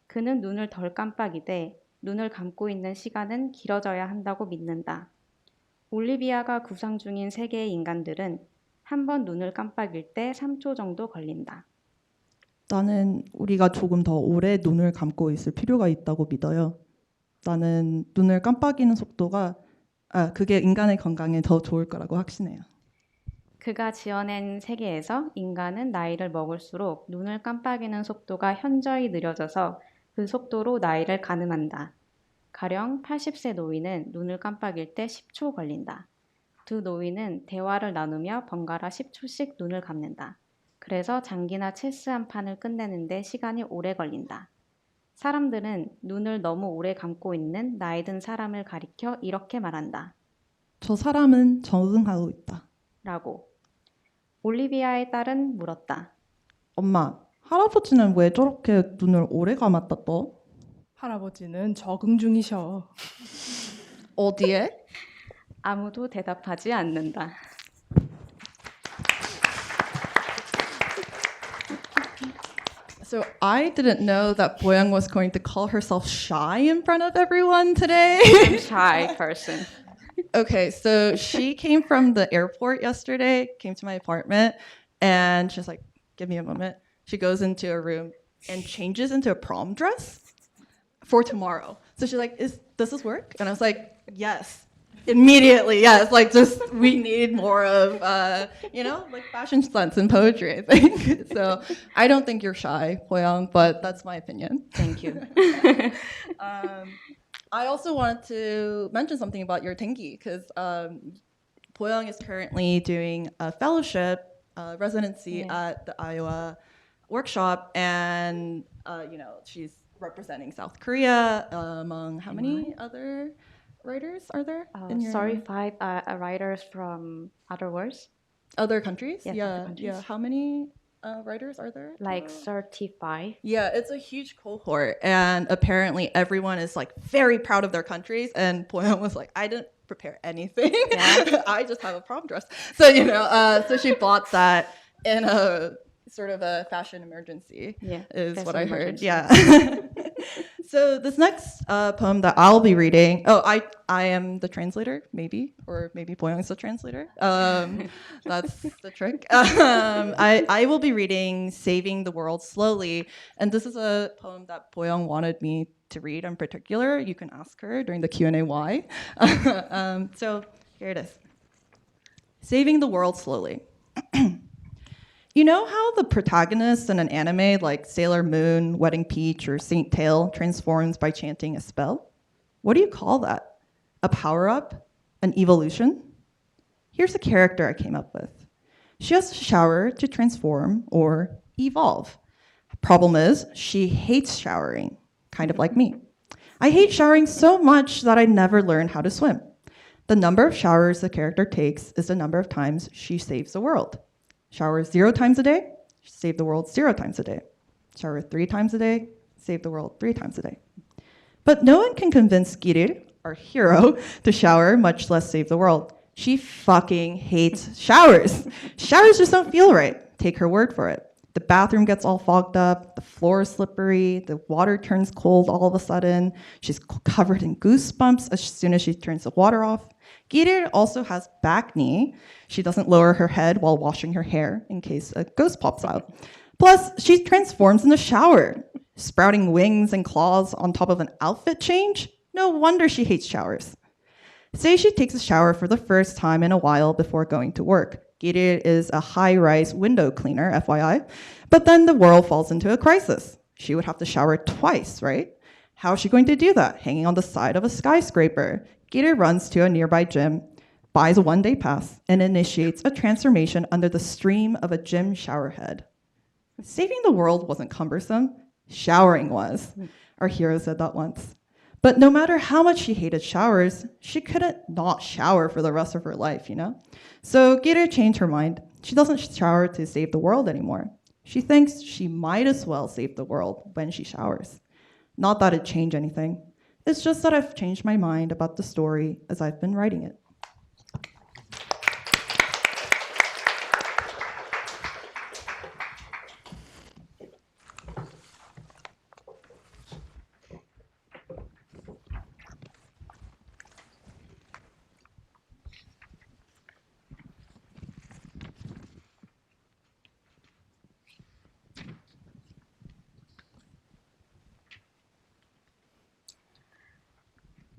그는 눈을 덜 깜빡이되 눈을 감고 있는 시간은 길어져야 한다고 믿는다. 올리비아가 구상 중인 세계의 인간들은 한 번 눈을 깜빡일 때 3초 정도 걸린다. 나는 우리가 조금 더 오래 눈을 감고 있을 필요가 있다고 믿어요. 나는 눈을 깜빡이는 속도가 그게 인간의 건강에 더 좋을 거라고 확신해요. 그가 지어낸 세계에서 인간은 나이를 먹을수록 눈을 깜빡이는 속도가 현저히 느려져서 그 속도로 나이를 가늠한다. 가령 80세 노인은 눈을 깜빡일 때 10초 걸린다. 두 노인은 대화를 나누며 번갈아 10초씩 눈을 감는다. 그래서 장기나 체스 한 판을 끝내는데 시간이 오래 걸린다. 사람들은 눈을 너무 오래 감고 있는 나이 든 사람을 가리켜 이렇게 말한다. 저 사람은 적응하고 있다. 라고. 올리비아의 딸은 물었다. 엄마, 할아버지는 왜 저렇게 눈을 오래 감았다 떠? 할아버지는 적응 중이셔. 어디에? 아무도 대답하지 않는다. So I didn't know that Bo-young was going to call herself shy in front of everyone today. I'm a shy person. Okay, so she came from the airport yesterday, came to my apartment, and she's like, give me a moment. She goes into a room and changes into a prom dress for tomorrow. So she's like, does this work? And I was like, yes. Immediately, yes. Like, just we need more of, like fashion stunts and poetry, I think. So I don't think you're shy, Bo-young, but that's my opinion. Thank you. I also wanted to mention something about your Tengi, because Bo-young is currently doing a fellowship residency at the Iowa workshop, and she's representing South Korea among how many other writers are there? Sorry, 5 writers from other worlds. Other countries? Yes, Yeah, other countries. yeah. How many writers are there? Like 35. Yeah, it's a huge cohort, and apparently everyone is like very proud of their countries. And Bo-young was like, I didn't prepare anything. Yeah. I just have a prom dress. So so she bought that in a sort of a fashion emergency. Yeah, is what fashion I heard. emergency. Yeah. So this next poem that I'll be reading. Oh, I am the translator, maybe, or maybe Bo-young is the translator. That's the trick. I will be reading "Saving the World Slowly," and this is a poem that Bo-young wanted me to read in particular. You can ask her during the Q&A why. So here it is. Saving the World Slowly. You know how the protagonist in an anime like Sailor Moon, Wedding Peach, or Saint Tail transforms by chanting a spell? What do you call that? A power-up? An evolution? Here's a character I came up with. She has to shower to transform or evolve. Problem is, she hates showering, kind of like me. I hate showering so much that I never learned how to swim. The number of showers the character takes is the number of times she saves the world. Shower 0 times a day, save the world 0 times a day. Shower 3 times a day, save the world 3 times a day. But no one can convince Giril, our hero, to shower, much less save the world. She fucking hates showers. Showers just don't feel right. Take her word for it. The bathroom gets all fogged up, the floor is slippery, the water turns cold all of a sudden. She's covered in goosebumps as soon as she turns the water off. Giril also has back knee. She doesn't lower her head while washing her hair in case a ghost pops out. Plus, she transforms in the shower, sprouting wings and claws on top of an outfit change. No wonder she hates showers. Say she takes a shower for the first time in a while before going to work. Giril is a high-rise window cleaner, FYI. But then the world falls into a crisis. She would have to shower twice, right? How is she going to do that? Hanging on the side of a skyscraper. Giril runs to a nearby gym, buys a one-day pass, and initiates a transformation under the stream of a gym shower head. Saving the world wasn't cumbersome. Showering was. Our hero said that once. But no matter how much she hated showers, she couldn't not shower for the rest of her life, you know? So Giril changed her mind. She doesn't shower to save the world anymore. She thinks she might as well save the world when she showers. Not that it changed anything. It's just that I've changed my mind about the story as I've been writing it.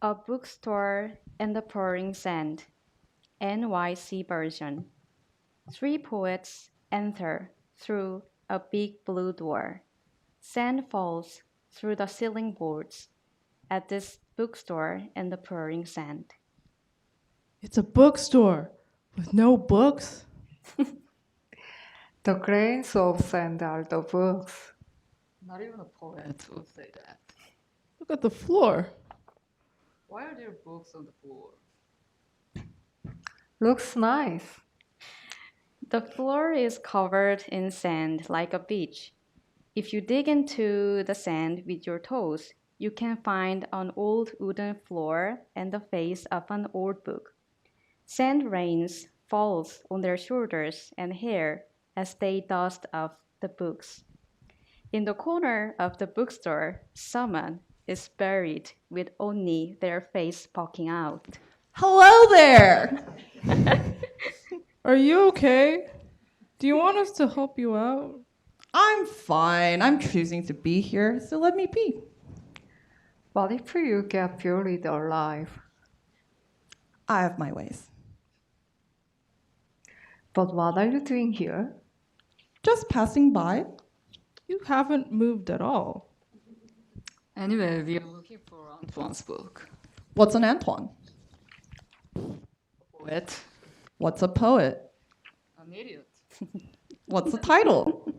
A bookstore in the pouring sand, NYC version. 3 poets enter through a big blue door. Sand falls through the ceiling boards at this bookstore in the pouring sand. It's a bookstore with no books. The grains of sand are the books. Not even a poet would say that. Look at the floor. Why are there books on the floor? Looks nice. The floor is covered in sand like a beach. If you dig into the sand with your toes, you can find an old wooden floor and the face of an old book. Sand rains falls on their shoulders and hair as they dust off the books. In the corner of the bookstore, someone is buried with only their face poking out. Hello there! Are you okay? Do you want us to help you out? I'm fine. I'm choosing to be here, so let me be. What if you get buried alive? I have my ways. But what are you doing here? Just passing by. You haven't moved at all. Anyway, we are looking for Antoine's book. What's an Antoine? Poet. What's a poet? An idiot. What's the title?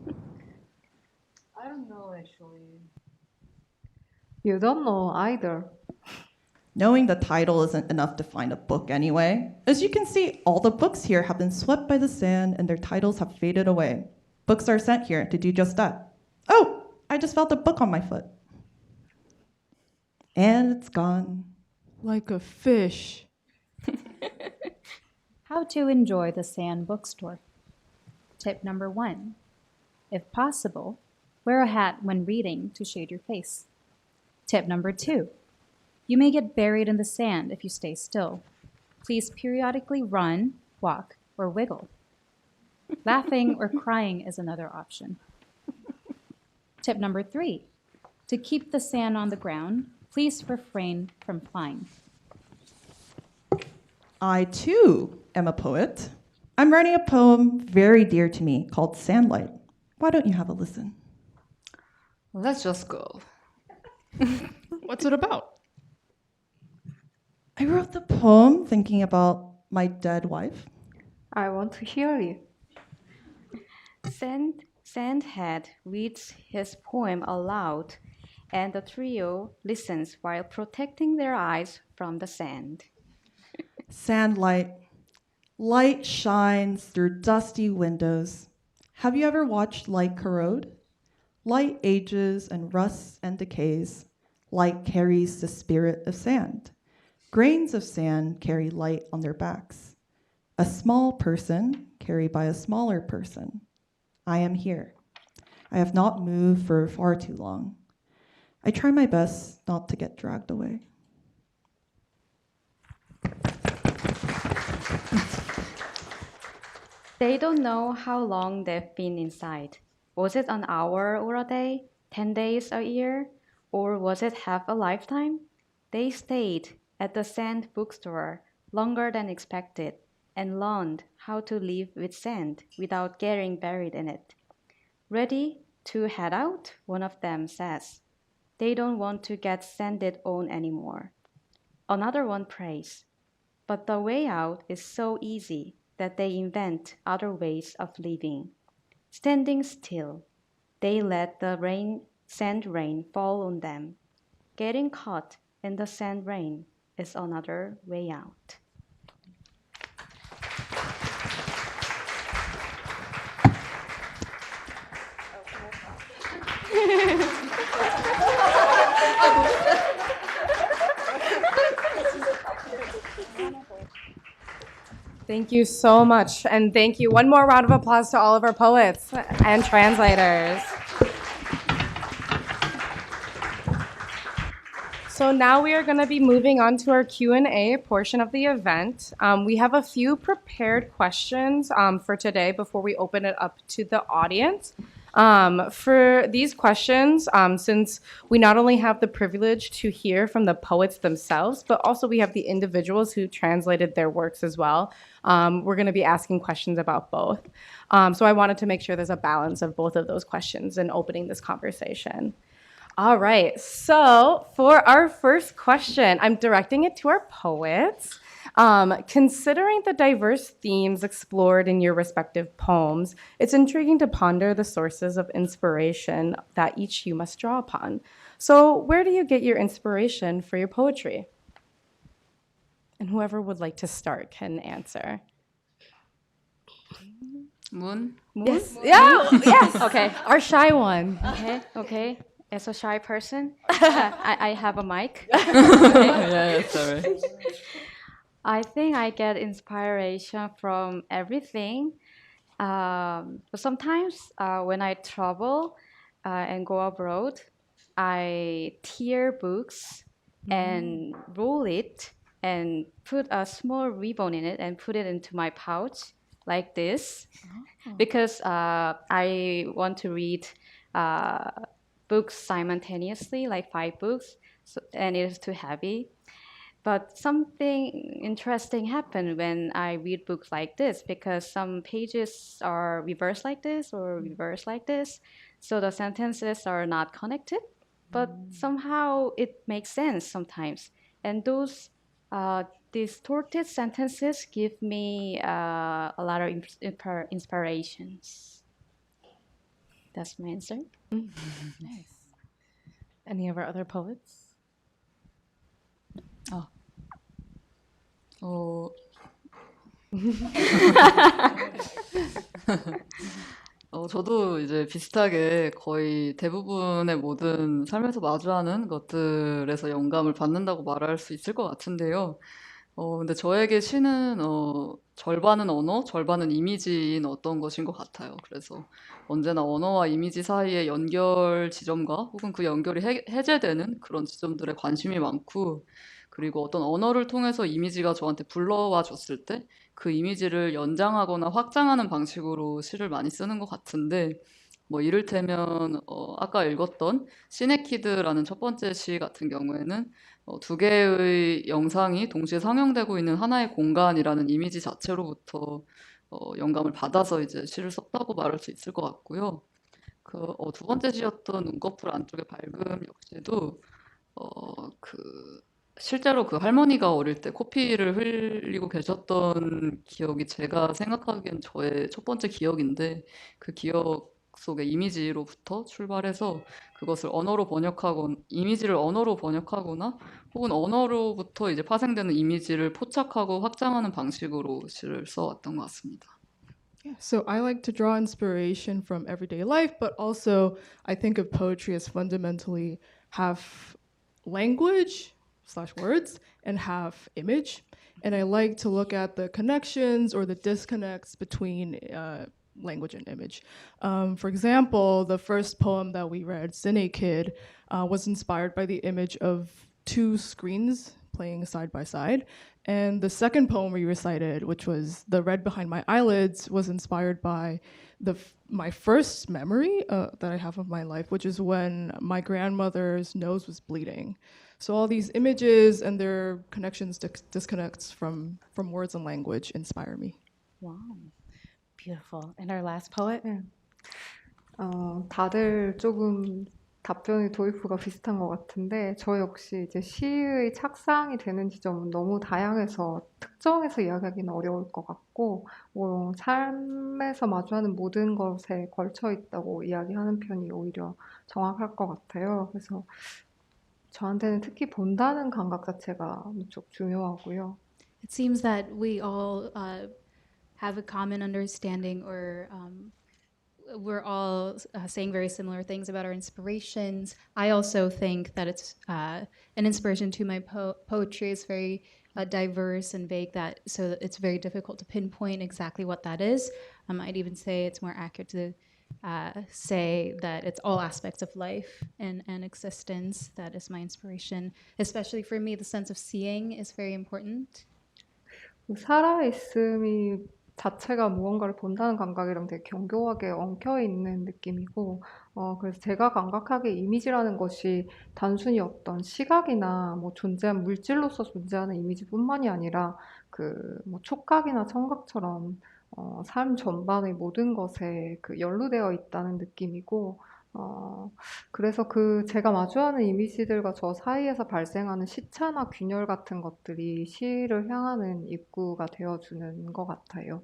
I don't know actually. You don't know either. Knowing the title isn't enough to find a book anyway. As you can see, all the books here have been swept by the sand and their titles have faded away. Books are sent here to do just that. Oh, I just felt a book on my foot. And it's gone. Like a fish. How to enjoy the sand bookstore. Tip number 1. If possible, wear a hat when reading to shade your face. Tip number 2. You may get buried in the sand if you stay still. Please periodically run, walk, or wiggle. Laughing or crying is another option. Tip number 3. To keep the sand on the ground, please refrain from flying. I, too, am a poet. I'm writing a poem very dear to me called Sandlight. Why don't you have a listen? Let's just go. What's it about? I wrote the poem thinking about my dead wife. I want to hear it. Sandhead reads his poem aloud, and the trio listens while protecting their eyes from the sand. Sandlight. Light shines through dusty windows. Have you ever watched light corrode? Light ages and rusts and decays. Light carries the spirit of sand. Grains of sand carry light on their backs. A small person carried by a smaller person. I am here. I have not moved for far too long. I try my best not to get dragged away. They don't know how long they've been inside. Was it an hour or a day, 10 days, a year, or was it half a lifetime? They stayed at the sand bookstore longer than expected and learned how to live with sand without getting buried in it. Ready to head out? One of them says. They don't want to get sanded on anymore. Another one prays. But the way out is so easy that they invent other ways of living. Standing still, they let the sand rain fall on them. Getting caught in the sand rain is another way out. Thank you so much, and thank you. One more round of applause to all of our poets and translators. So now we are going to be moving on to our Q&A portion of the event. We have a few prepared questions for today before we open it up to the audience. For these questions, since we not only have the privilege to hear from the poets themselves, but also we have the individuals who translated their works as well, we're going to be asking questions about both. So I wanted to make sure there's a balance of both of those questions in opening this conversation. All right, so for our first question, I'm directing it to our poets. Considering the diverse themes explored in your respective poems, it's intriguing to ponder the sources of inspiration that each you must draw upon. So where do you get your inspiration for your poetry? And whoever would like to start can answer. Moon? Yes, yeah, yes. Okay. Our shy one. Okay. As a shy person, I have a mic. Yeah, sorry. I think I get inspiration from everything. But sometimes when I travel and go abroad, I tear books and roll it and put a small ribbon in it and put it into my pouch like this because I want to read books simultaneously, like 5 books, and it is too heavy. But something interesting happened when I read books like this because some pages are reversed like this or reversed like this. So the sentences are not connected, but somehow it makes sense sometimes. And those distorted sentences give me a lot of inspirations. That's my answer. Nice. Any of our other poets? 저도 이제 비슷하게 거의 대부분의 모든 삶에서 마주하는 것들에서 영감을 받는다고 말할 수 있을 것 같은데요. 근데 저에게 시는 절반은 언어, 절반은 이미지인 어떤 것인 것 같아요. 그래서 언제나 언어와 이미지 사이의 연결 지점과 혹은 그 연결이 해제되는 그런 지점들에 관심이 많고, 그리고 어떤 언어를 통해서 이미지가 저한테 불러와 줬을 때 그 이미지를 연장하거나 확장하는 방식으로 시를 많이 쓰는 것 같은데, 뭐 이를테면 아까 읽었던 시네키드라는 첫 번째 시 같은 경우에는 2개의 영상이 동시에 상영되고 있는 하나의 공간이라는 이미지 자체로부터 영감을 받아서 이제 시를 썼다고 말할 수 있을 것 같고요. 두 번째 시였던 눈꺼풀 안쪽의 밝음 역시도 실제로 그 할머니가 어릴 때 코피를 흘리고 계셨던 기억이 제가 생각하기엔 저의 첫 번째 기억인데, 그 기억 머릿속의 이미지로부터 출발해서 그것을 언어로 번역하거나 이미지를 언어로 번역하거나 혹은 언어로부터 이제 파생되는 이미지를 포착하고 확장하는 방식으로 시를 써왔던 것 같습니다. Yeah, so I like to draw inspiration from everyday life, but also I think of poetry as fundamentally half language slash words and half image. And I like to look at the connections or the disconnects between language and image. For example, the first poem that we read, Cine Kid, was inspired by the image of two screens playing side by side. And the second poem we recited, which was The Red Behind My Eyelids, was inspired by my first memory that I have of my life, which is when my grandmother's nose was bleeding. So all these images and their connections, disconnects from words and language inspire me. Wow, beautiful. And our last poet? 네. 다들 조금 답변의 도입부가 비슷한 것 같은데 저 역시 이제 시의 착상이 되는 지점은 너무 다양해서 특정해서 이야기하기는 어려울 것 같고 삶에서 마주하는 모든 것에 걸쳐 있다고 이야기하는 편이 오히려 정확할 것 같아요. 그래서 저한테는 특히 본다는 감각 자체가 무척 중요하고요. It seems that we all have a common understanding, or we're all saying very similar things about our inspirations. I also think that it's an inspiration to my poetry is very diverse and vague, so it's very difficult to pinpoint exactly what that is. I'd even say it's more accurate to say that it's all aspects of life and existence that is my inspiration. Especially for me, the sense of seeing is very important. 살아있음이 자체가 무언가를 본다는 감각이랑 되게 경교하게 엉켜있는 느낌이고 그래서 제가 감각하기에 이미지라는 것이 단순히 어떤 시각이나 뭐 존재한 물질로서 존재하는 이미지뿐만이 아니라 뭐 촉각이나 청각처럼 삶 전반의 모든 것에 연루되어 있다는 느낌이고 그래서 제가 마주하는 이미지들과 저 사이에서 발생하는 시차나 균열 같은 것들이 시를 향하는 입구가 되어주는 것 같아요.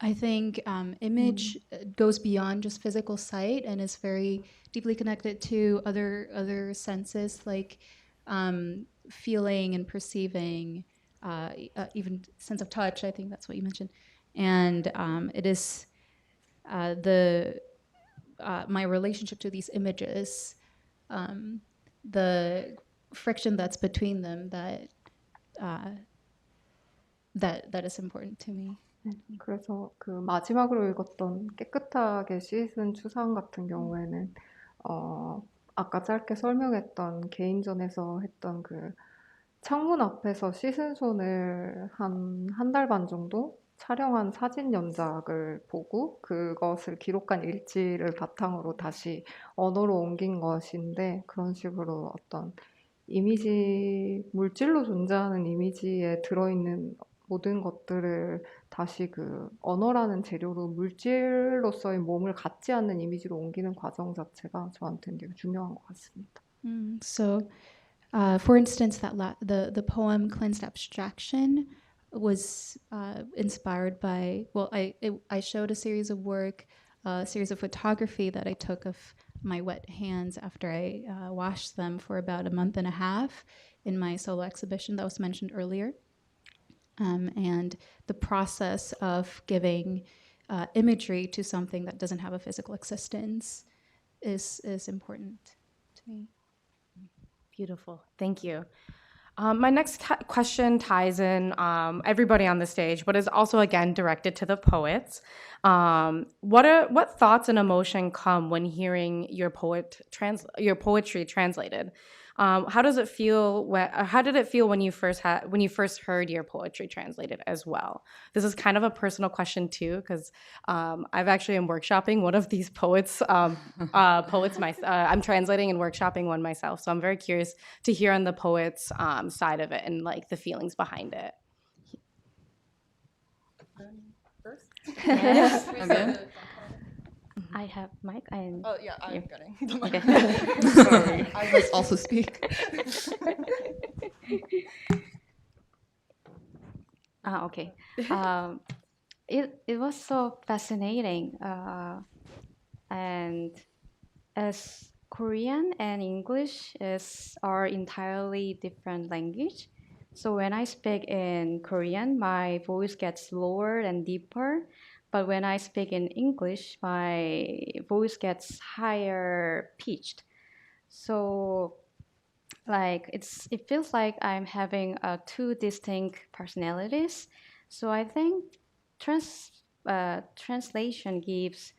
I think image goes beyond just physical sight and is very deeply connected to other senses like feeling and perceiving, even sense of touch. I think that's what you mentioned, and it is my relationship to these images, the friction that's between them that is important to me. 그래서 마지막으로 읽었던 깨끗하게 씻은 추상 같은 경우에는 아까 짧게 설명했던 개인전에서 했던 창문 앞에서 씻은 손을 한 달 반 정도 촬영한 사진 연작을 보고 그것을 기록한 일지를 바탕으로 다시 언어로 옮긴 것인데 그런 식으로 어떤 이미지, 물질로 존재하는 이미지에 들어있는 모든 것들을 다시 언어라는 재료로 물질로서의 몸을 갖지 않는 이미지로 옮기는 과정 자체가 저한테는 되게 중요한 것 같습니다. So, for instance, the poem "Cleansed Abstraction" was inspired by. Well, I showed a series of work, a series of photography that I took of my wet hands after I washed them for about a month and a half in my solo exhibition that was mentioned earlier. And the process of giving imagery to something that doesn't have a physical existence is important to me. Beautiful. Thank you. My next question ties in everybody on the stage, but is also again directed to the poets. What thoughts and emotion come when hearing your poetry translated? How does it feel? How did it feel when you first heard your poetry translated as well? This is kind of a personal question too, because I've actually am workshopping one of these poets. I'm translating and workshopping one myself, so I'm very curious to hear on the poet's side of it and like the feelings behind it. First? Yes. Okay. I have mic. Oh yeah, I'm getting. Okay. Sorry, I must also speak. Okay. It was so fascinating. and as Korean and English are entirely different language. So when I speak in Korean, my voice gets lower and deeper. But when I speak in English, my voice gets higher pitched. So like it feels like I'm having two distinct personalities. So I think translation gives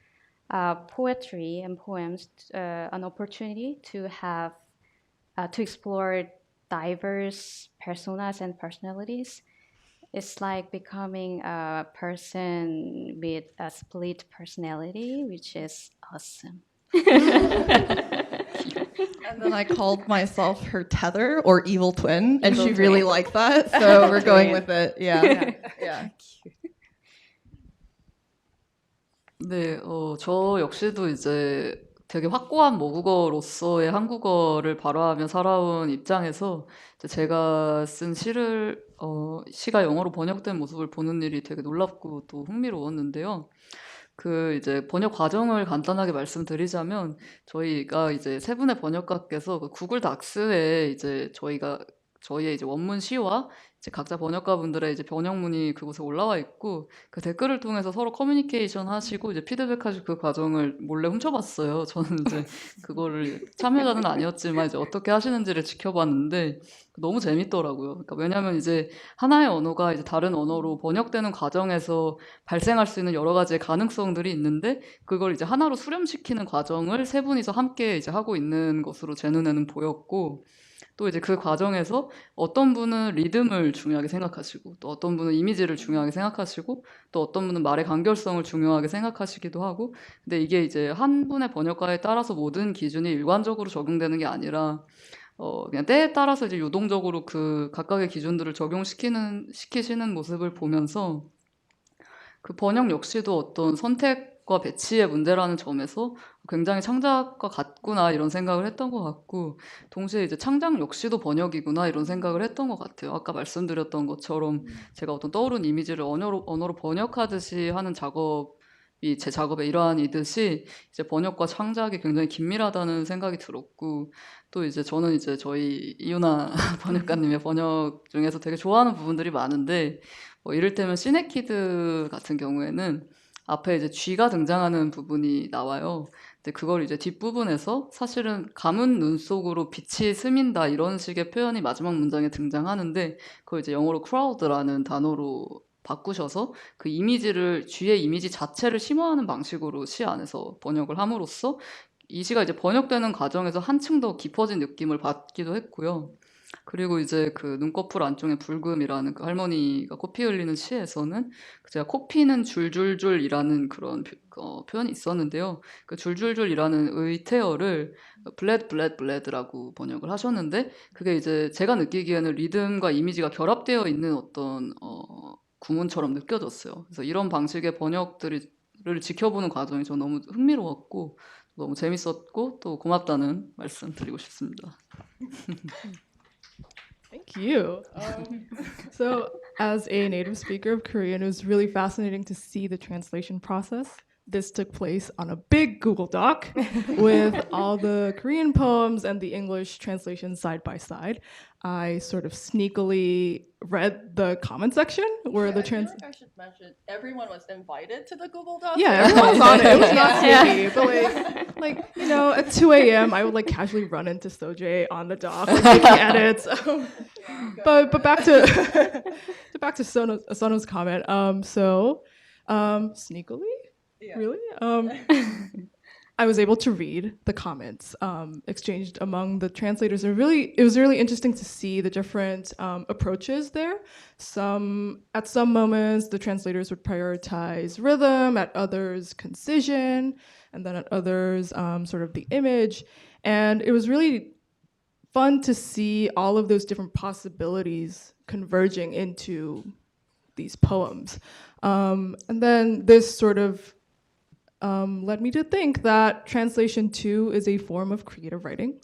poetry and poems an opportunity to have to explore diverse personas and personalities. It's like becoming a person with a split personality, which is awesome. And then I called myself her tether or evil twin, and Evil she really twin. liked that, so we're going with it. Yeah. Yeah. 네, 저 역시도 이제 되게 확고한 모국어로서의 한국어를 발화하며 살아온 입장에서 이제 제가 쓴 시가 영어로 번역된 모습을 보는 일이 되게 놀랍고 또 흥미로웠는데요. 그 이제 번역 과정을 간단하게 말씀드리자면 저희가 이제 세 분의 번역가께서 그 구글 닥스에 이제 저희의 이제 원문 시와 이제 각자 번역가분들의 이제 번역문이 그곳에 올라와 있고 그 댓글을 통해서 서로 커뮤니케이션 하시고 이제 피드백하시고 그 과정을 몰래 훔쳐봤어요. 저는 이제 그거를 참여자는 아니었지만 이제 어떻게 하시는지를 지켜봤는데 너무 재밌더라고요. 그러니까 왜냐하면 이제 하나의 언어가 이제 다른 언어로 번역되는 과정에서 발생할 수 있는 여러 가지의 가능성들이 있는데 그걸 이제 하나로 수렴시키는 과정을 세 분이서 함께 이제 하고 있는 것으로 제 눈에는 보였고 또 이제 그 과정에서 어떤 분은 리듬을 중요하게 생각하시고 또 어떤 분은 이미지를 중요하게 생각하시고 또 어떤 분은 말의 간결성을 중요하게 생각하시기도 하고 근데 이게 이제 한 분의 번역가에 따라서 모든 기준이 일관적으로 적용되는 게 아니라 그냥 때에 따라서 이제 유동적으로 그 각각의 기준들을 시키시는 모습을 보면서 그 번역 역시도 어떤 선택과 배치의 문제라는 점에서 굉장히 창작과 같구나 이런 생각을 했던 것 같고 동시에 이제 창작 역시도 번역이구나 이런 생각을 했던 것 같아요. 아까 말씀드렸던 것처럼 제가 어떤 떠오른 이미지를 언어로 번역하듯이 하는 작업이 제 작업의 일환이듯이 이제 번역과 창작이 굉장히 긴밀하다는 생각이 들었고 또 이제 저는 이제 저희 이유나 번역가님의 번역 중에서 되게 좋아하는 부분들이 많은데 이를테면 시네키드 같은 경우에는 앞에 이제 쥐가 등장하는 부분이 나와요. 근데 그걸 이제 뒷부분에서 사실은 감은 눈 속으로 빛이 스민다 이런 식의 표현이 마지막 문장에 등장하는데 그걸 이제 영어로 crowd라는 단어로 바꾸셔서 그 이미지를 쥐의 이미지 자체를 심화하는 방식으로 시 안에서 번역을 함으로써 이 시가 이제 번역되는 과정에서 한층 더 깊어진 느낌을 받기도 했고요. 그리고 이제 그 눈꺼풀 안쪽에 붉음이라는 그 할머니가 코피 흘리는 시에서는 제가 코피는 줄줄줄이라는 그런 표현이 있었는데요. 그 줄줄줄이라는 의태어를 블레드라고 번역을 하셨는데 그게 이제 제가 느끼기에는 리듬과 이미지가 결합되어 있는 어떤 구문처럼 느껴졌어요. 그래서 이런 방식의 번역들을 지켜보는 과정이 저 너무 흥미로웠고 너무 재밌었고 또 고맙다는 말씀 드리고 싶습니다. Thank you. So, as a native speaker of Korean, it was really fascinating to see the translation process. This took place on a big Google Doc with all the Korean poems and the English translation side by side. I sort of sneakily read the comment section where the I should mention everyone was invited to the Google Doc. Yeah, everyone's on it. It was not sneaky, but like you know, at 2 a.m. I would like casually run into Soje on the dock, like, making edits. But back to back to Sono's comment. Sneakily, Yeah. really, I was able to read the comments exchanged among the translators. It was really interesting to see the different approaches there. At some moments, the translators would prioritize rhythm, at others, concision, and then at others, sort of the image. And it was really fun to see all of those different possibilities converging into these poems. And then this sort of led me to think that translation too is a form of creative writing,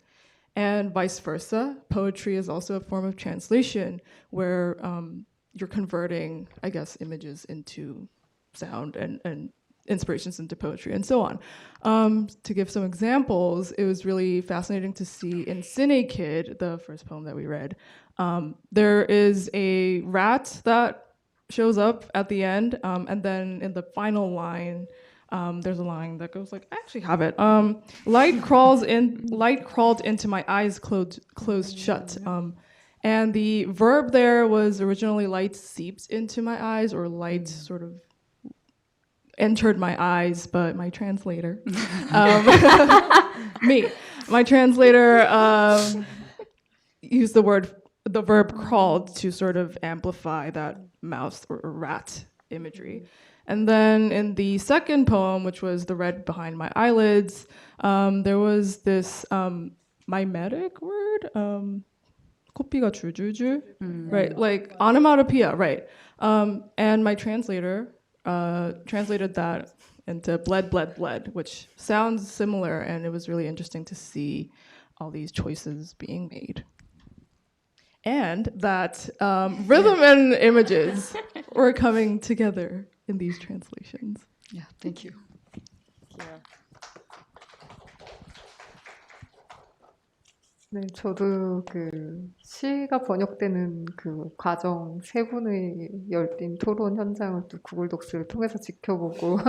and vice versa. Poetry is also a form of translation where you're converting, I guess, images into sound and inspirations into poetry and so on. To give some examples, it was really fascinating to see in Cine Kid, the first poem that we read, there is a rat that shows up at the end, and then in the final line, there's a line that goes like, I actually have it. Light crawled into my eyes closed shut. And the verb there was originally light seeps into my eyes, or light sort of entered my eyes, but my translator, my translator used the verb crawled to sort of amplify that mouse or rat imagery. And then in the second poem, which was The Red Behind My Eyelids, there was this mimetic word, 코피가 줄줄줄, right? Like onomatopoeia, right? And my translator translated that into bled, bled, bled, which sounds similar, and it was really interesting to see all these choices being made. And that rhythm and images were coming together in these translations. Yeah, thank you. 네, 저도 그 시가 번역되는 그 과정 세 분의 열띤 토론 현장을 또 구글 독스를 통해서 지켜보고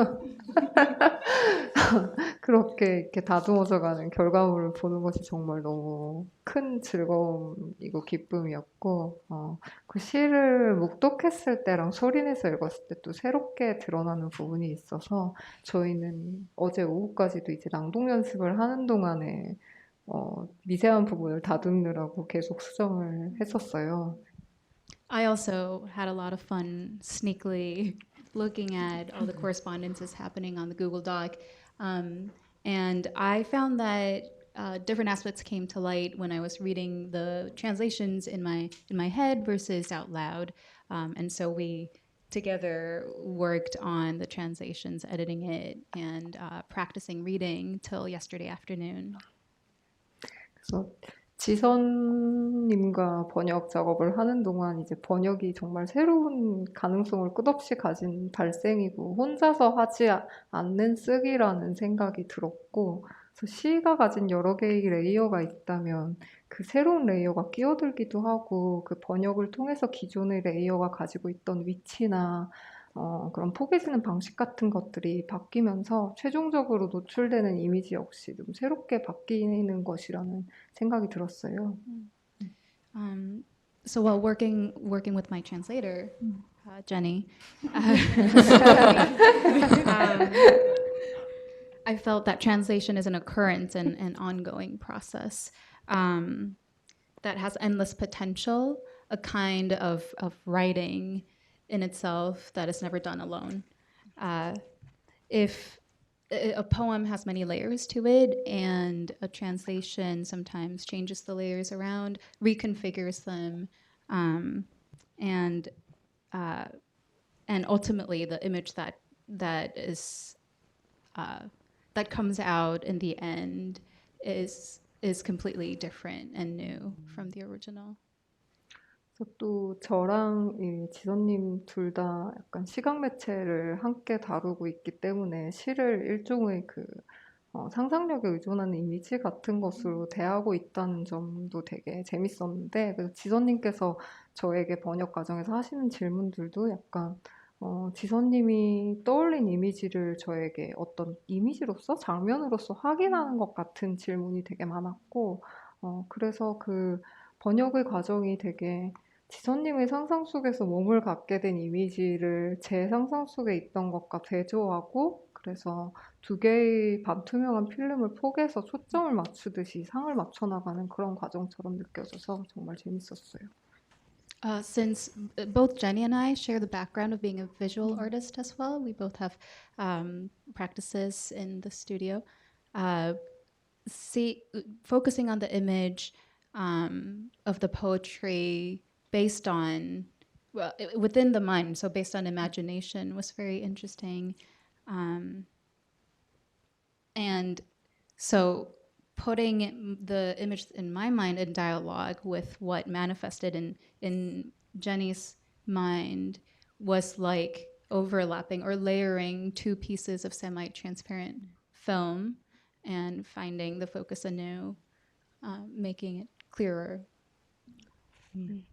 그렇게 이렇게 다듬어져 가는 결과물을 보는 것이 정말 너무 큰 즐거움이고 기쁨이었고, 그 시를 묵독했을 때랑 소리내서 읽었을 때 또 새롭게 드러나는 부분이 있어서 저희는 어제 오후까지도 이제 낭독 연습을 하는 동안에 미세한 부분을 다듬느라고 계속 수정을 했었어요. I also had a lot of fun sneakily looking at all the correspondences happening on the Google Doc. And I found that different aspects came to light when I was reading the translations in my head versus out loud. And so we together worked on the translations, editing it, and practicing reading till yesterday afternoon. 그래서 지선님과 번역 작업을 하는 동안 이제 번역이 정말 새로운 가능성을 끝없이 가진 발생이고 혼자서 하지 않는 쓰기라는 생각이 들었고, 그래서 시가 가진 여러 개의 레이어가 있다면 그 새로운 레이어가 끼어들기도 하고, 그 번역을 통해서 기존의 레이어가 가지고 있던 위치나 그런 포개지는 방식 같은 것들이 바뀌면서 최종적으로 노출되는 이미지 역시 좀 새롭게 바뀌는 것이라는 생각이 들었어요. So while working with my translator, Jenny, I felt that translation is an occurrence and an ongoing process that has endless potential, a kind of writing in itself that is never done alone. If a poem has many layers to it, and a translation sometimes changes the layers around, reconfigures them, and ultimately the image that comes out in the end is completely different and new from the original. 또 저랑 이 지선님 둘 다 약간 시각 매체를 함께 다루고 있기 때문에 시를 일종의 그 상상력에 의존하는 이미지 같은 것으로 대하고 있다는 점도 되게 재밌었는데, 그래서 지선님께서 저에게 번역 과정에서 하시는 질문들도 약간 지선님이 떠올린 이미지를 저에게 어떤 이미지로서 장면으로서 확인하는 것 같은 질문이 되게 많았고, 그래서 그 번역의 과정이 되게 지선님의 상상 속에서 몸을 갖게 된 이미지를 제 상상 속에 있던 것과 대조하고, 그래서 두 개의 반투명한 필름을 포개서 초점을 맞추듯이 상을 맞춰나가는 그런 과정처럼 느껴져서 정말 재밌었어요. Since both Jenny and I share the background of being a visual artist as well, we both have practices in the studio. Focusing on the image of the poetry based on, well, within the mind, so based on imagination, was very interesting. And so putting the image in my mind in dialogue with what manifested in Jenny's mind was like overlapping or layering two pieces of semi-transparent film and finding the focus anew, making it clearer.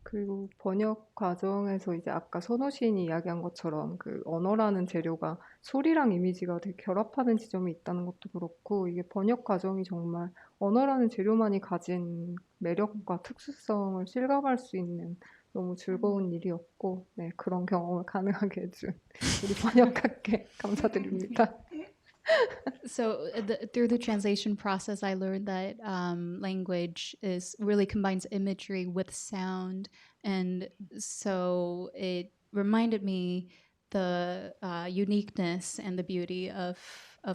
그리고 번역 과정에서 이제 아까 선호 시인이 이야기한 것처럼 그 언어라는 재료가 소리랑 이미지가 되게 결합하는 지점이 있다는 것도 그렇고 이게 번역 과정이 정말 언어라는 재료만이 가진 매력과 특수성을 실감할 수 있는 너무 즐거운 일이었고 네, 그런 경험을 가능하게 해준 우리 번역학께 감사드립니다. So through the translation process, I learned that language really combines imagery with sound, and so it reminded me the uniqueness and the beauty of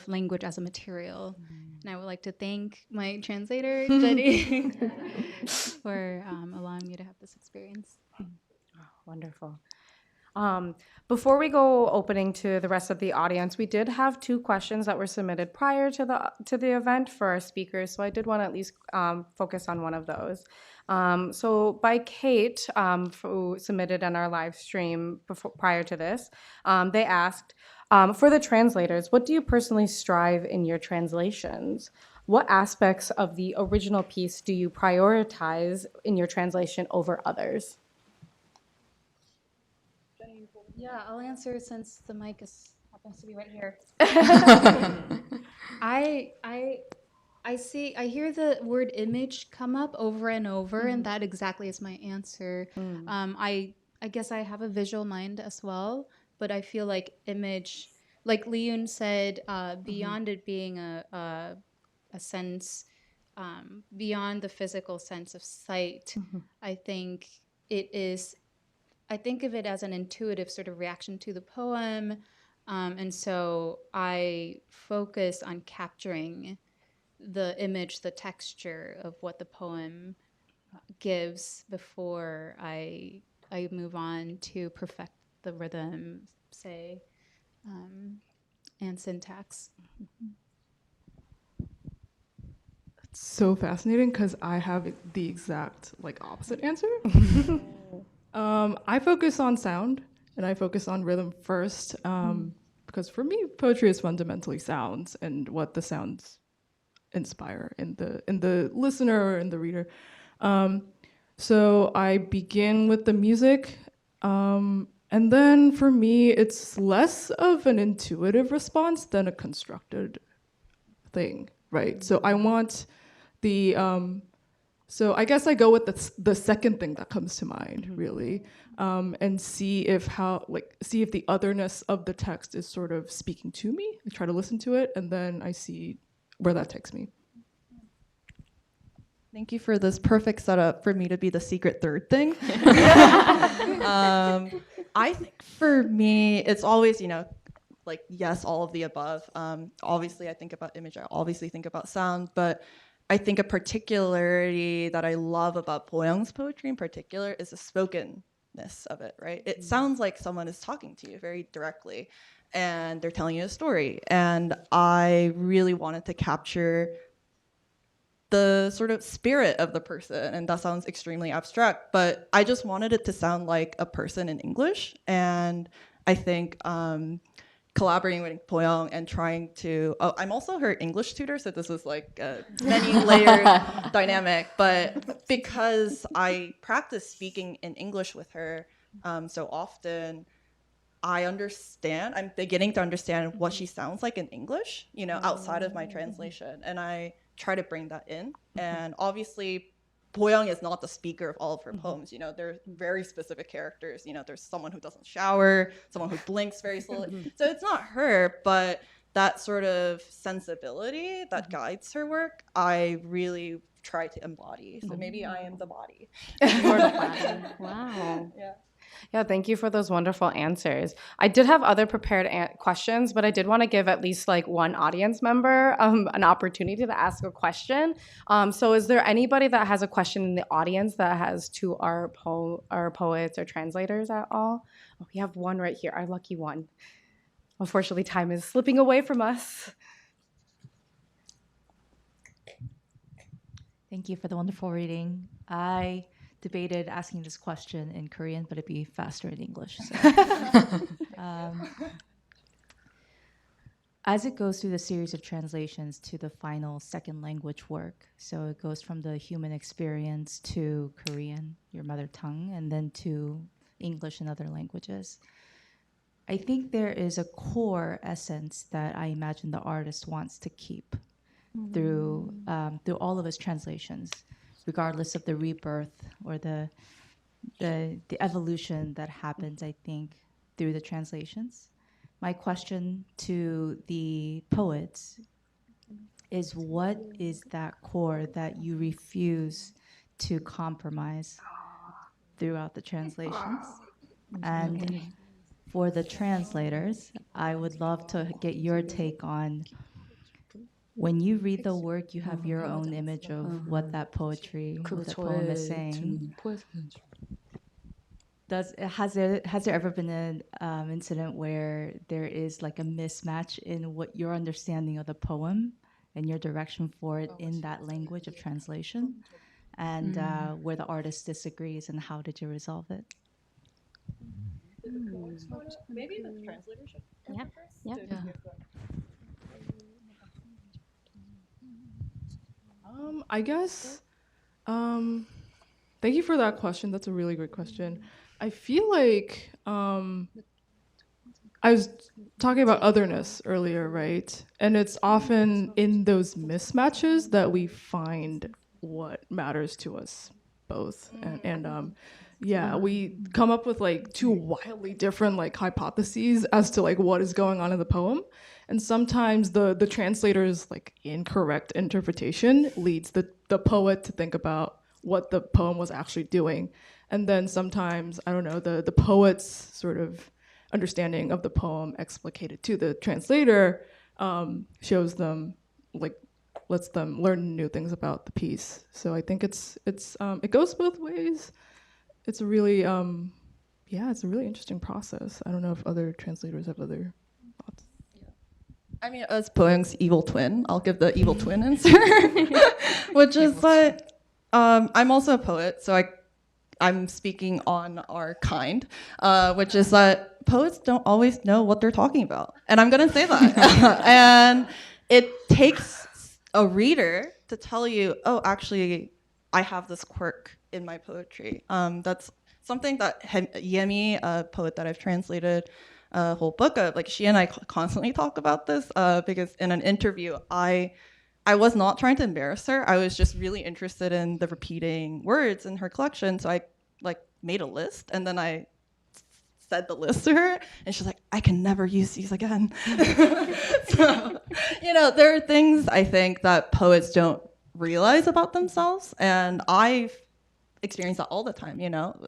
language as a material. And I would like to thank my translator, Jenny, for allowing me to have this experience. Wonderful. Before we go opening to the rest of the audience, we did have 2 questions that were submitted prior to the event for our speakers, so I did want to at least focus on one of those. So by Kate, who submitted on our live stream prior to this, they asked, for the translators, what do you personally strive in your translations? What aspects of the original piece do you prioritize in your translation over others? Yeah, I'll answer since the mic happens to be right here. I hear the word image come up over and over, and that exactly is my answer. I guess I have a visual mind as well, but I feel like image, like Liyoun said, beyond it being a sense, beyond the physical sense of sight, I think I think of it as an intuitive sort of reaction to the poem. And so I focus on capturing the image, the texture of what the poem gives before I move on to perfect the rhythm, say, and syntax. It's so fascinating because I have the exact opposite answer. I focus on sound and I focus on rhythm first because for me, poetry is fundamentally sounds and what the sounds inspire in the listener or in the reader. So I begin with the music, and then for me, it's less of an intuitive response than a constructed thing, right? So I want the so I guess I go with the second thing that comes to mind, really, and see if the otherness of the text is sort of speaking to me. I try to listen to it, and then I see where that takes me. Thank you for this perfect setup for me to be the secret third thing. I think for me, it's always, yes, all of the above. Obviously, I think about image. I obviously think about sound, but I think a particularity that I love about Bo-young's poetry in particular is the spokenness of it, right? It sounds like someone is talking to you very directly, and they're telling you a story. And I really wanted to capture the sort of spirit of the person, and that sounds extremely abstract, but I just wanted it to sound like a person in English. And I think collaborating with Bo-young and trying to, I'm also her English tutor, so this was like a many layered dynamic, but because I practice speaking in English with her so often, I'm beginning to understand what she sounds like in English, outside of my translation, and I try to bring that in. And obviously, Bo-young is not the speaker of all of her poems. They're very specific characters. There's someone who doesn't shower, someone who blinks very slowly. So it's not her, but that sort of sensibility that guides her work, I really try to embody. So maybe I am the body. Wow. Yeah, thank you for those wonderful answers. I did have other prepared questions, but I did want to give at least one audience member an opportunity to ask a question. So is there anybody that has a question in the audience that has to our poets or translators at all? Oh, we have one right here, our lucky one. Unfortunately, time is slipping away from us. Thank you for the wonderful reading. I debated asking this question in Korean, but it'd be faster in English. So. As it goes through the series of translations to the final second language work, so it goes from the human experience to Korean, your mother tongue, and then to English and other languages. I think there is a core essence that I imagine the artist wants to keep through all of his translations, regardless of the rebirth or the evolution that happens, I think, through the translations. My question to the poets is, what is that core that you refuse to compromise throughout the translations? And for the translators, I would love to get your take on, when you read the work, you have your own image of what that poetry, what that poem is saying. Has there ever been an incident where there is like a mismatch in what your understanding of the poem and your direction for it in that language of translation, and where the artist disagrees, and how did you resolve it? Maybe the translator should. Yeah. I guess. Thank you for that question. That's a really great question. I feel like I was talking about otherness earlier, right? And it's often in those mismatches that we find what matters to us both. And we come up with like two wildly different like hypotheses as to like what is going on in the poem. And sometimes the translator's like incorrect interpretation leads the poet to think about what the poem was actually doing. And then sometimes, I don't know, the poet's sort of understanding of the poem explicated to the translator shows them, like, lets them learn new things about the piece. So I think it goes both ways. It's a really, it's a really interesting process. I don't know if other translators have other thoughts. I mean, as Bo-young's evil twin, I'll give the evil twin answer, which is that I'm also a poet, so I'm speaking on our kind, which is that poets don't always know what they're talking about. And I'm going to say that. And it takes a reader to tell you, oh, actually, I have this quirk in my poetry. That's something that Yemi, a poet that I've translated a whole book of, like, she and I constantly talk about this because in an interview, I was not trying to embarrass her. I was just really interested in the repeating words in her collection. So I made a list, and then I said the list to her, and she's like, I can never use these again. So, there are things I think that poets don't realize about themselves, and I've experienced that all the time.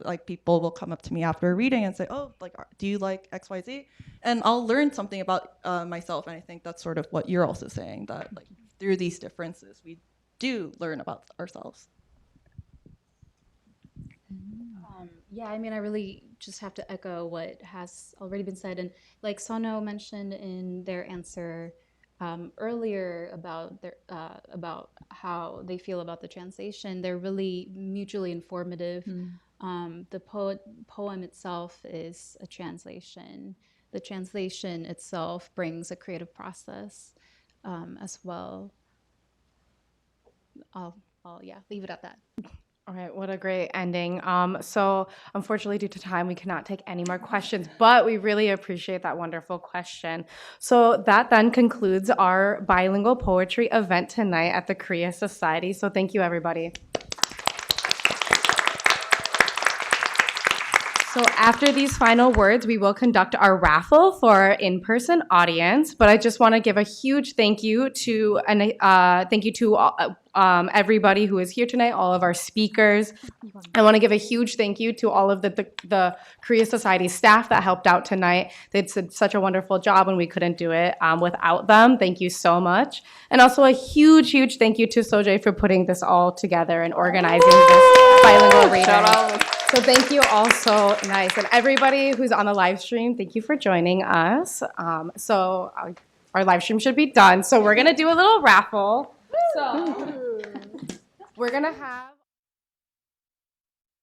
Like, people will come up to me after a reading and say, oh, like, do you like XYZ? And I'll learn something about myself, and I think that's sort of what you're also saying, that like through these differences we do learn about ourselves. I mean, I really just have to echo what has already been said. And like Sono mentioned in their answer earlier about how they feel about the translation, they're really mutually informative. The poem itself is a translation. The translation itself brings a creative process as well. I'll leave it at that. All right, what a great ending. So unfortunately, due to time, we cannot take any more questions, but we really appreciate that wonderful question. So that then concludes our bilingual poetry event tonight at the Korea Society. So thank you, everybody. So after these final words, we will conduct our raffle for our in-person audience. But I just want to give a huge thank you to everybody who is here tonight, all of our speakers. I want to give a huge thank you to all of the Korea Society staff that helped out tonight. They did such a wonderful job, and we couldn't do it without them. Thank you so much. And also a huge, huge thank you to Soje for putting this all together and organizing this bilingual reading. Shout out. So thank you all so nice. And everybody who's on the live stream, thank you for joining us. So our live stream should be done. So we're going to do a little raffle. So we're going to have...